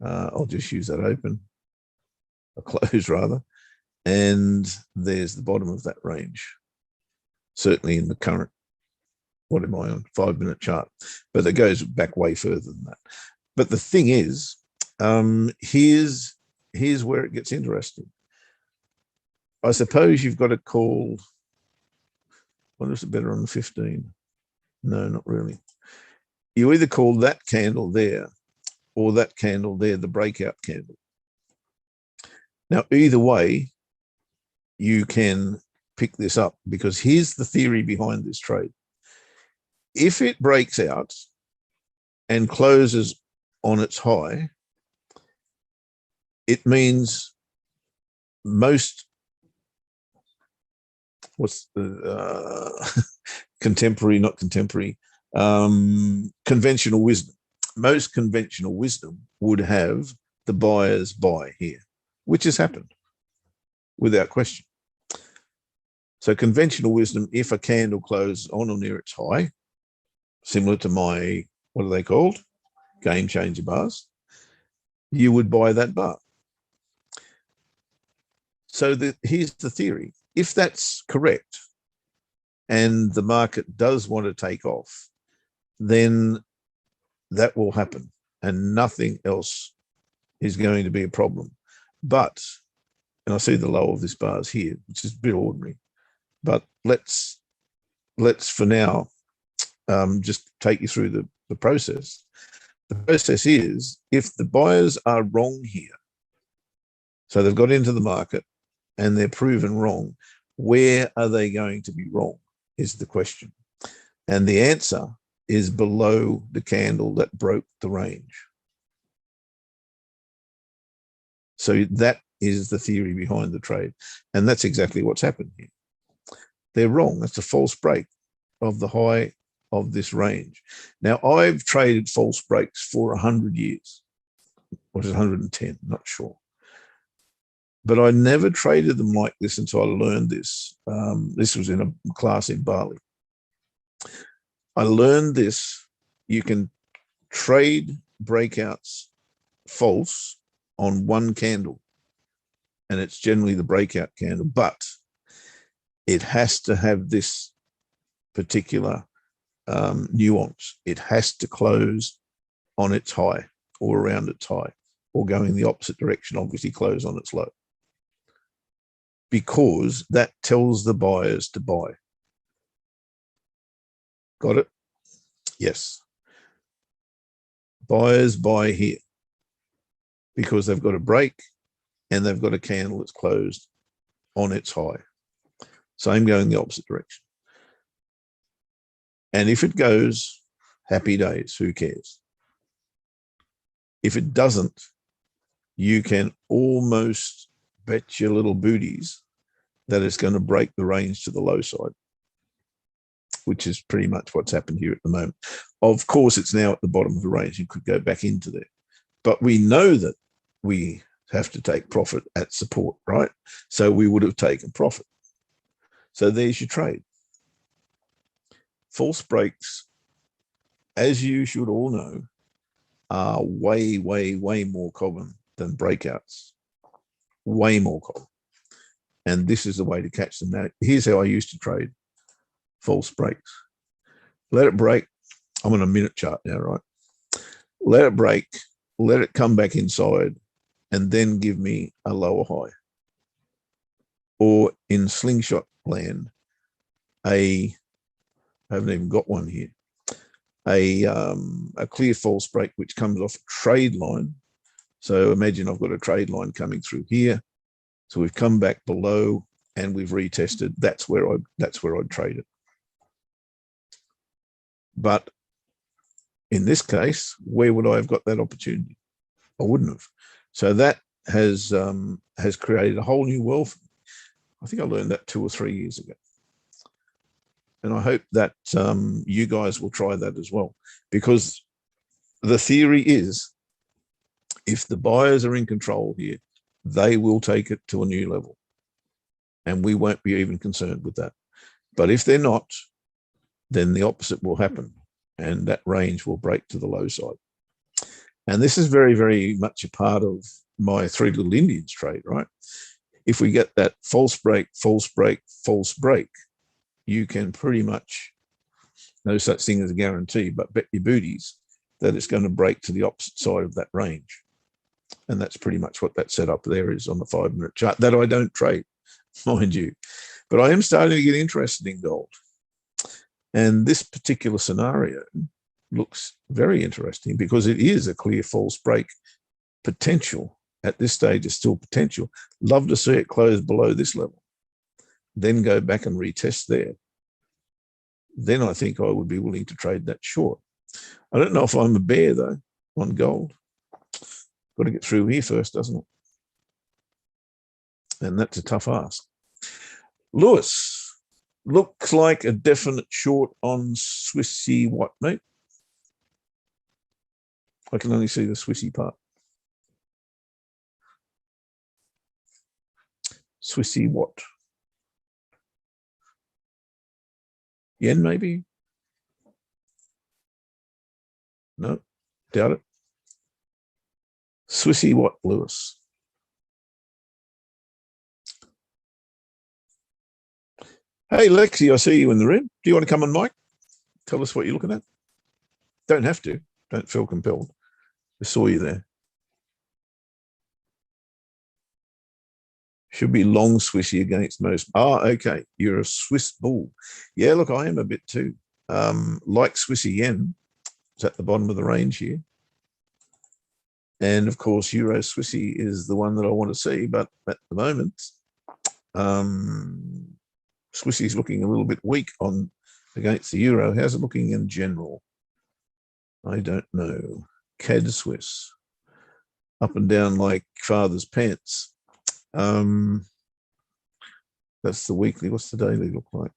Speaker 1: I'll just use that open, a close rather, and there's the bottom of that range. Certainly in the current, what am I on, 5-minute chart, but it goes back way further than that. But the thing is, here's where it gets interesting. I suppose you've got to call, what is it better on the 15? No, not really. You either call that candle there or that candle there the breakout candle. Now, either way, you can pick this up, because here's the theory behind this trade. If it breaks out and closes on its high, it means most, what's the contemporary, not contemporary, conventional wisdom. Most conventional wisdom would have the buyers buy here, which has happened without question. So conventional wisdom, if a candle closes on or near its high, similar to my, what are they called? Game changer bars, you would buy that bar. So here's the theory. If that's correct and the market does want to take off, then that will happen and nothing else is going to be a problem. But, and I see the low of this bars here, which is a bit ordinary, but let's for now just take you through the process. The process is, if the buyers are wrong here, so they've got into the market and they're proven wrong, where are they going to be wrong is the question. And the answer is below the candle that broke the range. So that is the theory behind the trade. And that's exactly what's happened here. They're wrong. That's a false break of the high of this range. Now, I've traded false breaks for 100 years. What is 110? Not sure. But I never traded them like this until I learned this. This was in a class in Bali. I learned this. You can trade breakouts false on one candle, and it's generally the breakout candle, but it has to have this particular nuance. It has to close on its high or around its high, or going the opposite direction, obviously close on its low, because that tells the buyers to buy. Got it? Yes. Buyers buy here because they've got a break and they've got a candle that's closed on its high. Same going the opposite direction. And if it goes, happy days, who cares? If it doesn't, you can almost bet your little booties that it's going to break the range to the low side, which is pretty much what's happened here at the moment. Of course, it's now at the bottom of the range. You could go back into there. But we know that we have to take profit at support, right? So we would have taken profit. So there's your trade. False breaks, as you should all know, are way, way, way more common than breakouts. Way more common. And this is the way to catch them. Now, here's how I used to trade false breaks. Let it break. I'm on a minute chart now, right? Let it break, let it come back inside, and then give me a lower high. Or in slingshot land, I haven't even got one here, a clear false break which comes off a trade line. So imagine I've got a trade line coming through here. So we've come back below and we've retested. That's where I'd trade it. But in this case, where would I have got that opportunity? I wouldn't have. So that has created a whole new world for me. I think I learned that 2 or 3 years ago. And I hope that you guys will try that as well, because the theory is, if the buyers are in control here, they will take it to a new level and we won't be even concerned with that. But if they're not, then the opposite will happen. and that range will break to the low side. And this is very, very much a part of my Three Little Indians trade, right? If we get that false break, false break, false break, you can pretty much, no such thing as a guarantee, but bet your booties that it's going to break to the opposite side of that range. And that's pretty much what that setup there is on the 5-minute chart that I don't trade, mind you. But I am starting to get interested in gold. And this particular scenario looks very interesting because it is a clear false break potential. At this stage, it's still potential. Love to see it close below this level, then go back and retest there. Then I think I would be willing to trade that short. I don't know if I'm a bear, though, on gold. Got to get through here first, doesn't it? And that's a tough ask. Lewis, looks like a definite short on Swissy what, mate? I can only see the Swissy part. Swissy what? Yen, maybe? No, doubt it. Swissy what, Lewis? Hey, Lexi, I see you in the room. Do you want to come on, Mike? Tell us what you're looking at. Don't have to. Don't feel compelled. I saw you there. Should be long Swissy against most. Ah, okay. You're a Swiss bull. Yeah, look, I am a bit too. Like Swissy Yen, it's at the bottom of the range here. And of course, Euro Swissy is the one that I want to see. But at the moment, Swissy is looking a little bit weak on against the Euro. How's it looking in general? I don't know. Cad Swiss, up and down like father's pants. That's the weekly. What's the daily look like?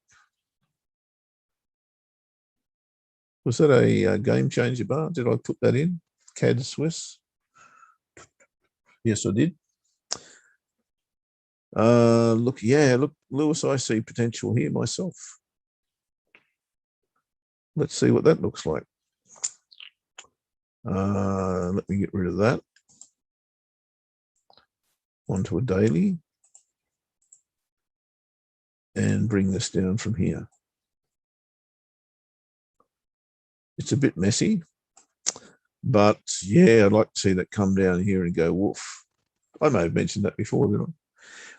Speaker 1: Was that a game changer bar? Did I put that in? Cad Swiss? Yes, I did. Look, yeah, look, Lewis, I see potential here myself. Let's see what that looks like. Let me get rid of that. Onto a daily. And bring this down from here. It's a bit messy, but yeah, I'd like to see that come down here and go woof. I may have mentioned that before, didn't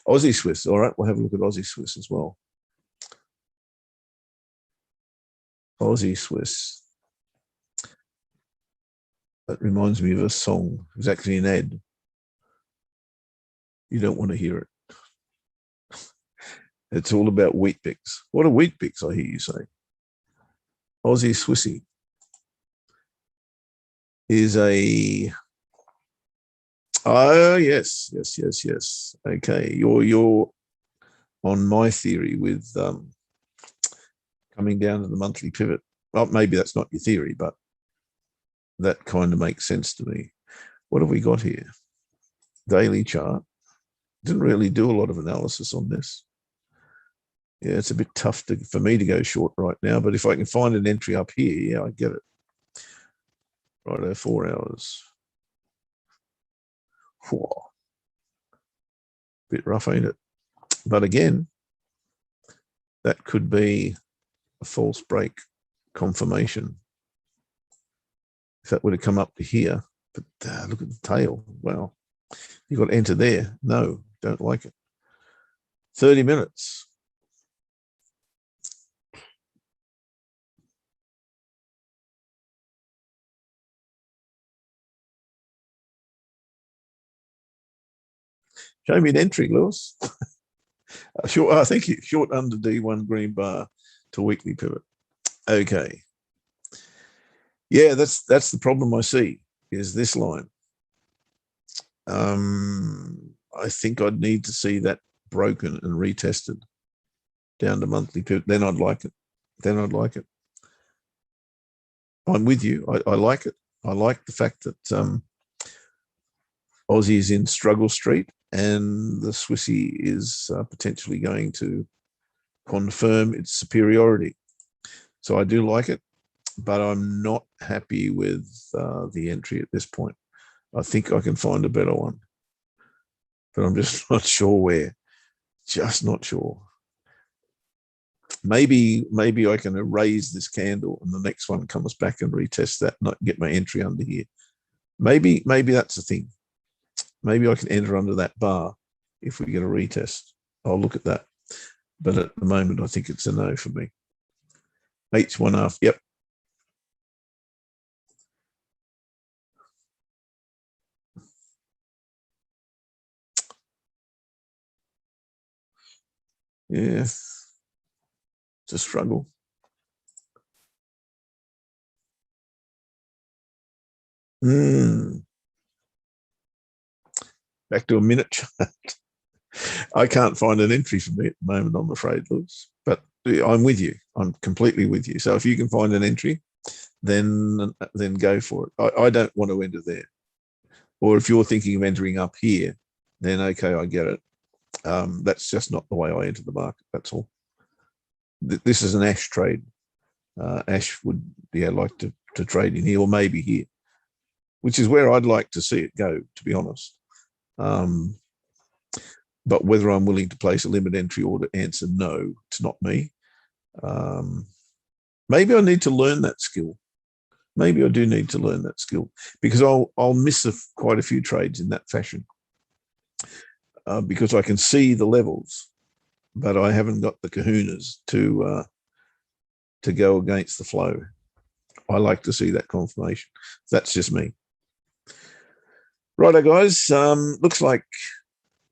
Speaker 1: I? Aussie Swiss. All right, we'll have a look at Aussie Swiss as well. Aussie Swiss. That reminds me of a song. It was actually an ad. You don't want to hear it. It's all about wheat bix. What are wheat bix, I hear you say? Aussie Swissy is a... Oh, yes. Okay, you're on my theory with coming down to the monthly pivot. Well, maybe that's not your theory, but that kind of makes sense to me. What have we got here? Daily chart. Didn't really do a lot of analysis on this. Yeah, it's a bit tough for me to go short right now, but if I can find an entry up here, yeah, I get it. Righto, 4 hours. Whoa. Bit rough, ain't it? But again, that could be a false break confirmation. If that would have come up to here, but look at the tail. Wow. You got to enter there. No, don't like it. 30 minutes. Show me an entry, Lewis. Short, I think short under D1 green bar to weekly pivot. Okay. Yeah, that's the problem I see is this line. I think I'd need to see that broken and retested down to monthly pivot. Then I'd like it. I'm with you. I like it. I like the fact that Aussie is in struggle street and the Swissy is potentially going to confirm its superiority. So I do like it. but I'm not happy with the entry at this point. I think I can find a better one, but I'm just not sure where. Just not sure. Maybe I can erase this candle and the next one comes back and retest that, not get my entry under here. Maybe that's the thing. Maybe I can enter under that bar if we get a retest. I'll look at that. But at the moment, I think it's a no for me. H1 yep. Yeah, it's a struggle. Back to a minute chart. I can't find an entry for me at the moment, I'm afraid, Lewis. But I'm with you. I'm completely with you. So if you can find an entry, then go for it. I don't want to enter there. Or if you're thinking of entering up here, then okay, I get it. That's just not the way I enter the market. That's all. This is an Ash trade. Ash would like to trade in here, or maybe here, which is where I'd like to see it go, to be honest. But whether I'm willing to place a limit entry order, answer no, it's not me. Maybe I need to learn that skill. Maybe I do need to learn that skill, because I'll miss quite a few trades in that fashion, because I can see the levels, but I haven't got the kahunas to go against the flow. I like to see that confirmation. That's just me. Righto, guys. Looks like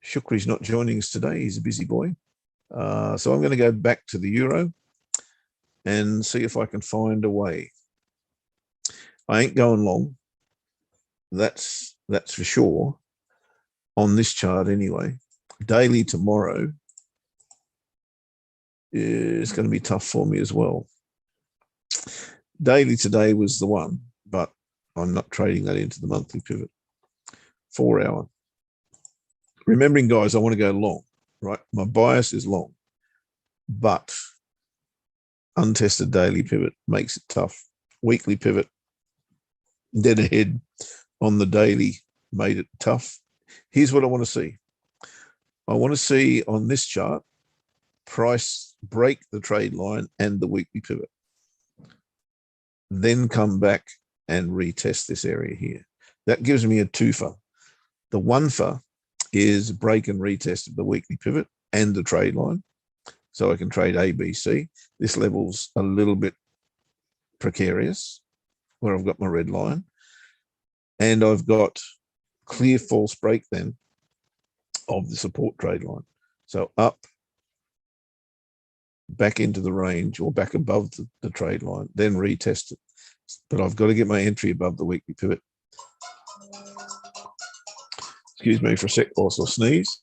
Speaker 1: Shukri's not joining us today. He's a busy boy. So I'm going to go back to the euro and see if I can find a way. I ain't going long. That's for sure. On this chart anyway. Daily tomorrow is going to be tough for me as well. Daily today was the one, but I'm not trading that into the monthly pivot. 4 hour. Remembering, guys, I want to go long, right? My bias is long, but untested daily pivot makes it tough. Weekly pivot, dead ahead on the daily, made it tough. Here's what I want to see. I want to see on this chart, price break the trade line and the weekly pivot. Then come back and retest this area here. That gives me a twofer. The one-fer is break and retest of the weekly pivot and the trade line. So I can trade A, B, C. This level's a little bit precarious where I've got my red line. And I've got clear false break then of the support trade line. So up, back into the range or back above the trade line, then retest it. But I've got to get my entry above the weekly pivot. Excuse me for a sec whilst I sneeze.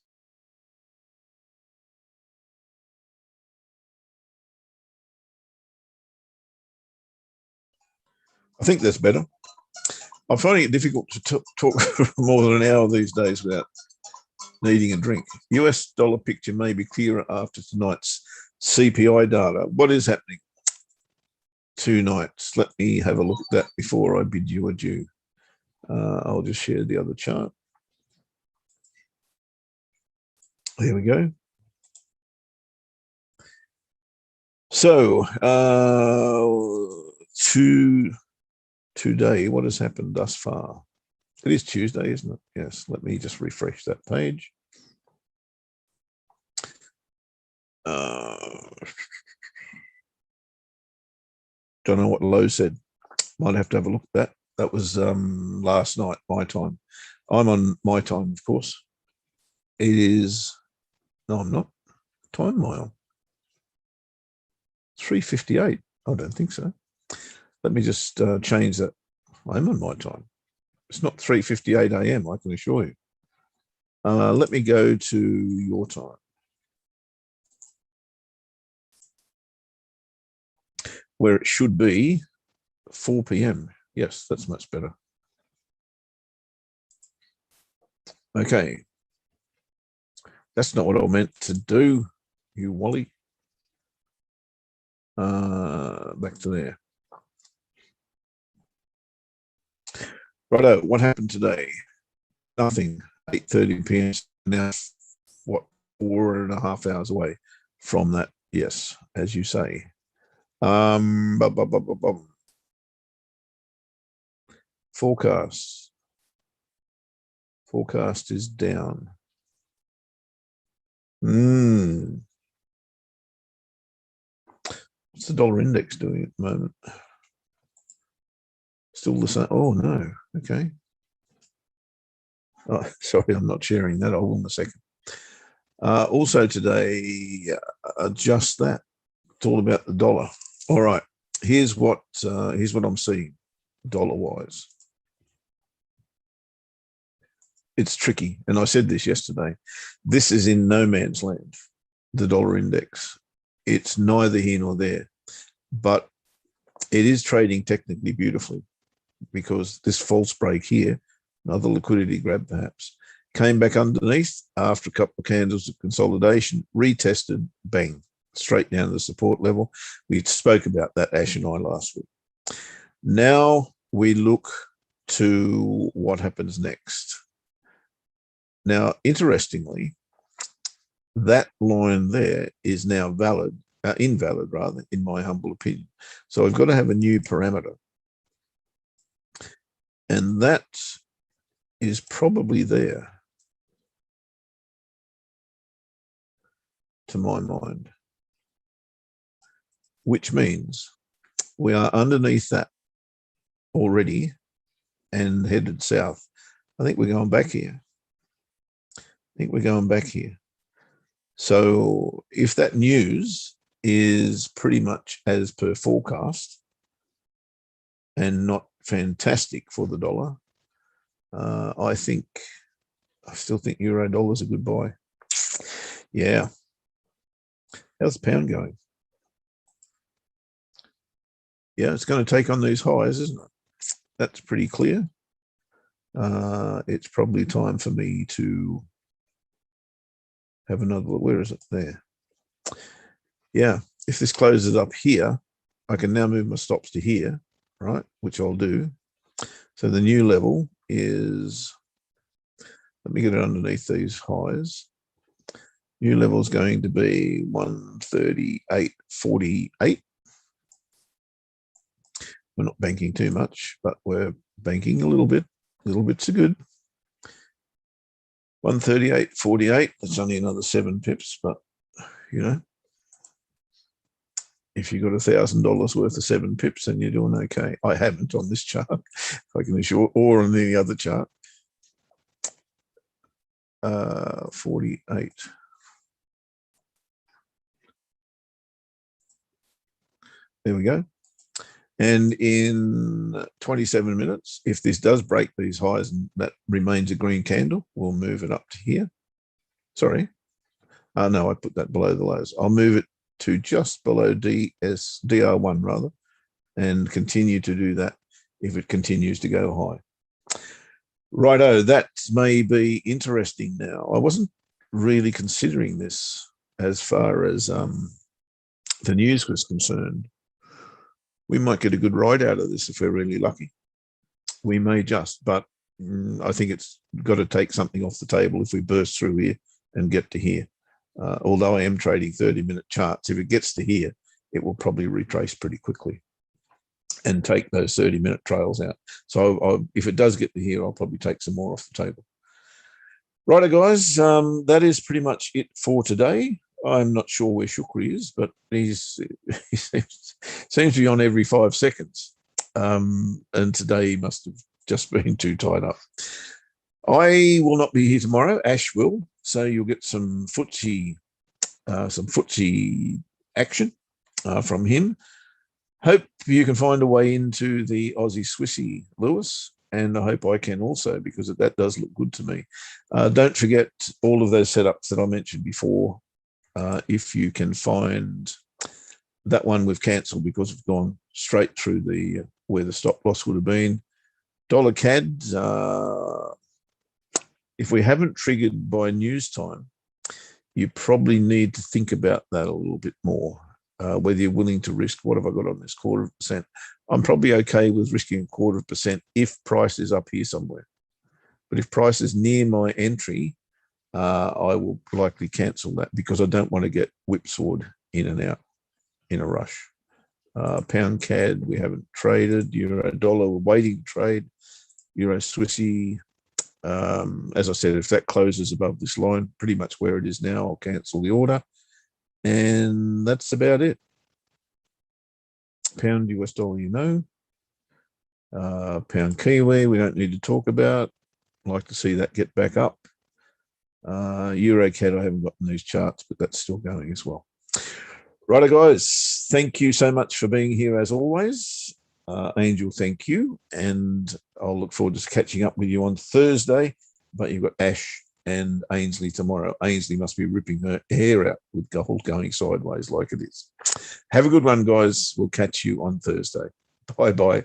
Speaker 1: I think that's better. I'm finding it difficult to talk for more than an hour these days without needing a drink. US dollar picture may be clearer after tonight's CPI data. What is happening tonight? Let me have a look at that before I bid you adieu. I'll just share the other chart. There we go. So today, what has happened thus far? It is Tuesday, isn't it? Yes, let me just refresh that page. Don't know what Lowe said. Might have to have a look at that. That was last night, my time. I'm on my time, of course. It is, no, I'm not. Time am I on? 3:58. I don't think so. Let me just change that. I'm on my time. It's not 3:58 a.m., I can assure you. Let me go to your time. Where it should be 4 p.m. Yes, that's much better. Okay. That's not what I meant to do, you Wally. Back to there. Righto, what happened today? Nothing. 8:30 p.m. Now, what, 4.5 hours away from that? Yes, as you say. Forecast. Forecast is down. What's the dollar index doing at the moment? Still the same. Oh, no. Okay. Oh, sorry, I'm not sharing that. I will in a second. Also today, just that. It's all about the dollar. All right. Here's what I'm seeing dollar-wise. It's tricky. And I said this yesterday. This is in no man's land, the dollar index. It's neither here nor there. But it is trading technically beautifully, because this false break here, another liquidity grab perhaps, came back underneath after a couple of candles of consolidation, retested, bang, straight down to the support level. We spoke about that, Ash and I, last week. Now we look to what happens next. Now, interestingly, that line there is now invalid rather, in my humble opinion. So I've got to have a new parameter. And that is probably there, to my mind, which means we are underneath that already and headed south. I think we're going back here. So if that news is pretty much as per forecast and not fantastic for the dollar, I still think euro dollar is a good buy. Yeah. How's the pound going? Yeah, it's going to take on these highs, isn't it? That's pretty clear. It's probably time for me to have another look. Where is it? There. Yeah, if this closes up here, I can now move my stops to here, right? Which I'll do. So the new level is, let me get it underneath these highs. New level is going to be 138.48. We're not banking too much, but we're banking a little bit. Little bits are good. 138.48. That's only another 7 pips, but you know, if you got $1,000 worth of 7 pips, then you're doing okay. I haven't on this chart, I can assure, or on any other chart. 48. There we go. And in 27 minutes, if this does break these highs and that remains a green candle, we'll move it up to here. Sorry. No, I put that below the lows. I'll move it to just below DR1 rather, and continue to do that if it continues to go high. Righto, that may be interesting now. I wasn't really considering this as far as the news was concerned. We might get a good ride out of this if we're really lucky. We may just, but I think it's got to take something off the table if we burst through here and get to here. Although I am trading 30-minute charts, if it gets to here, it will probably retrace pretty quickly and take those 30-minute trails out. So if it does get to here, I'll probably take some more off the table. Righto, guys, that is pretty much it for today. I'm not sure where Shukri is, but he seems to be on every 5 seconds. And today he must have just been too tied up. I will not be here tomorrow. Ash will, so you'll get some footsie action from him. Hope you can find a way into the Aussie Swissy, Lewis, and I hope I can also, because that does look good to me. Don't forget all of those setups that I mentioned before. If you can find that one, we've cancelled because we've gone straight through the where the stop loss would have been. Dollar CAD, if we haven't triggered by news time, you probably need to think about that a little bit more. whether you're willing to risk. What have I got on this? 0.25%. I'm probably okay with risking 0.25% if price is up here somewhere. But if price is near my entry, I will likely cancel that because I don't want to get whipsawed in and out in a rush. Pound CAD, we haven't traded. Euro dollar, we're waiting to trade. Euro Swissy, as I said, if that closes above this line, pretty much where it is now, I'll cancel the order. And that's about it. Pound US dollar, Pound Kiwi, we don't need to talk about. I'd like to see that get back up. Euro CAD, I haven't gotten these charts, but that's still going as well. Righto, guys. Thank you so much for being here as always. Angel, thank you. And I'll look forward to catching up with you on Thursday. But you've got Ash and Ainsley tomorrow. Ainsley must be ripping her hair out with gold going sideways like it is. Have a good one, guys. We'll catch you on Thursday. Bye-bye.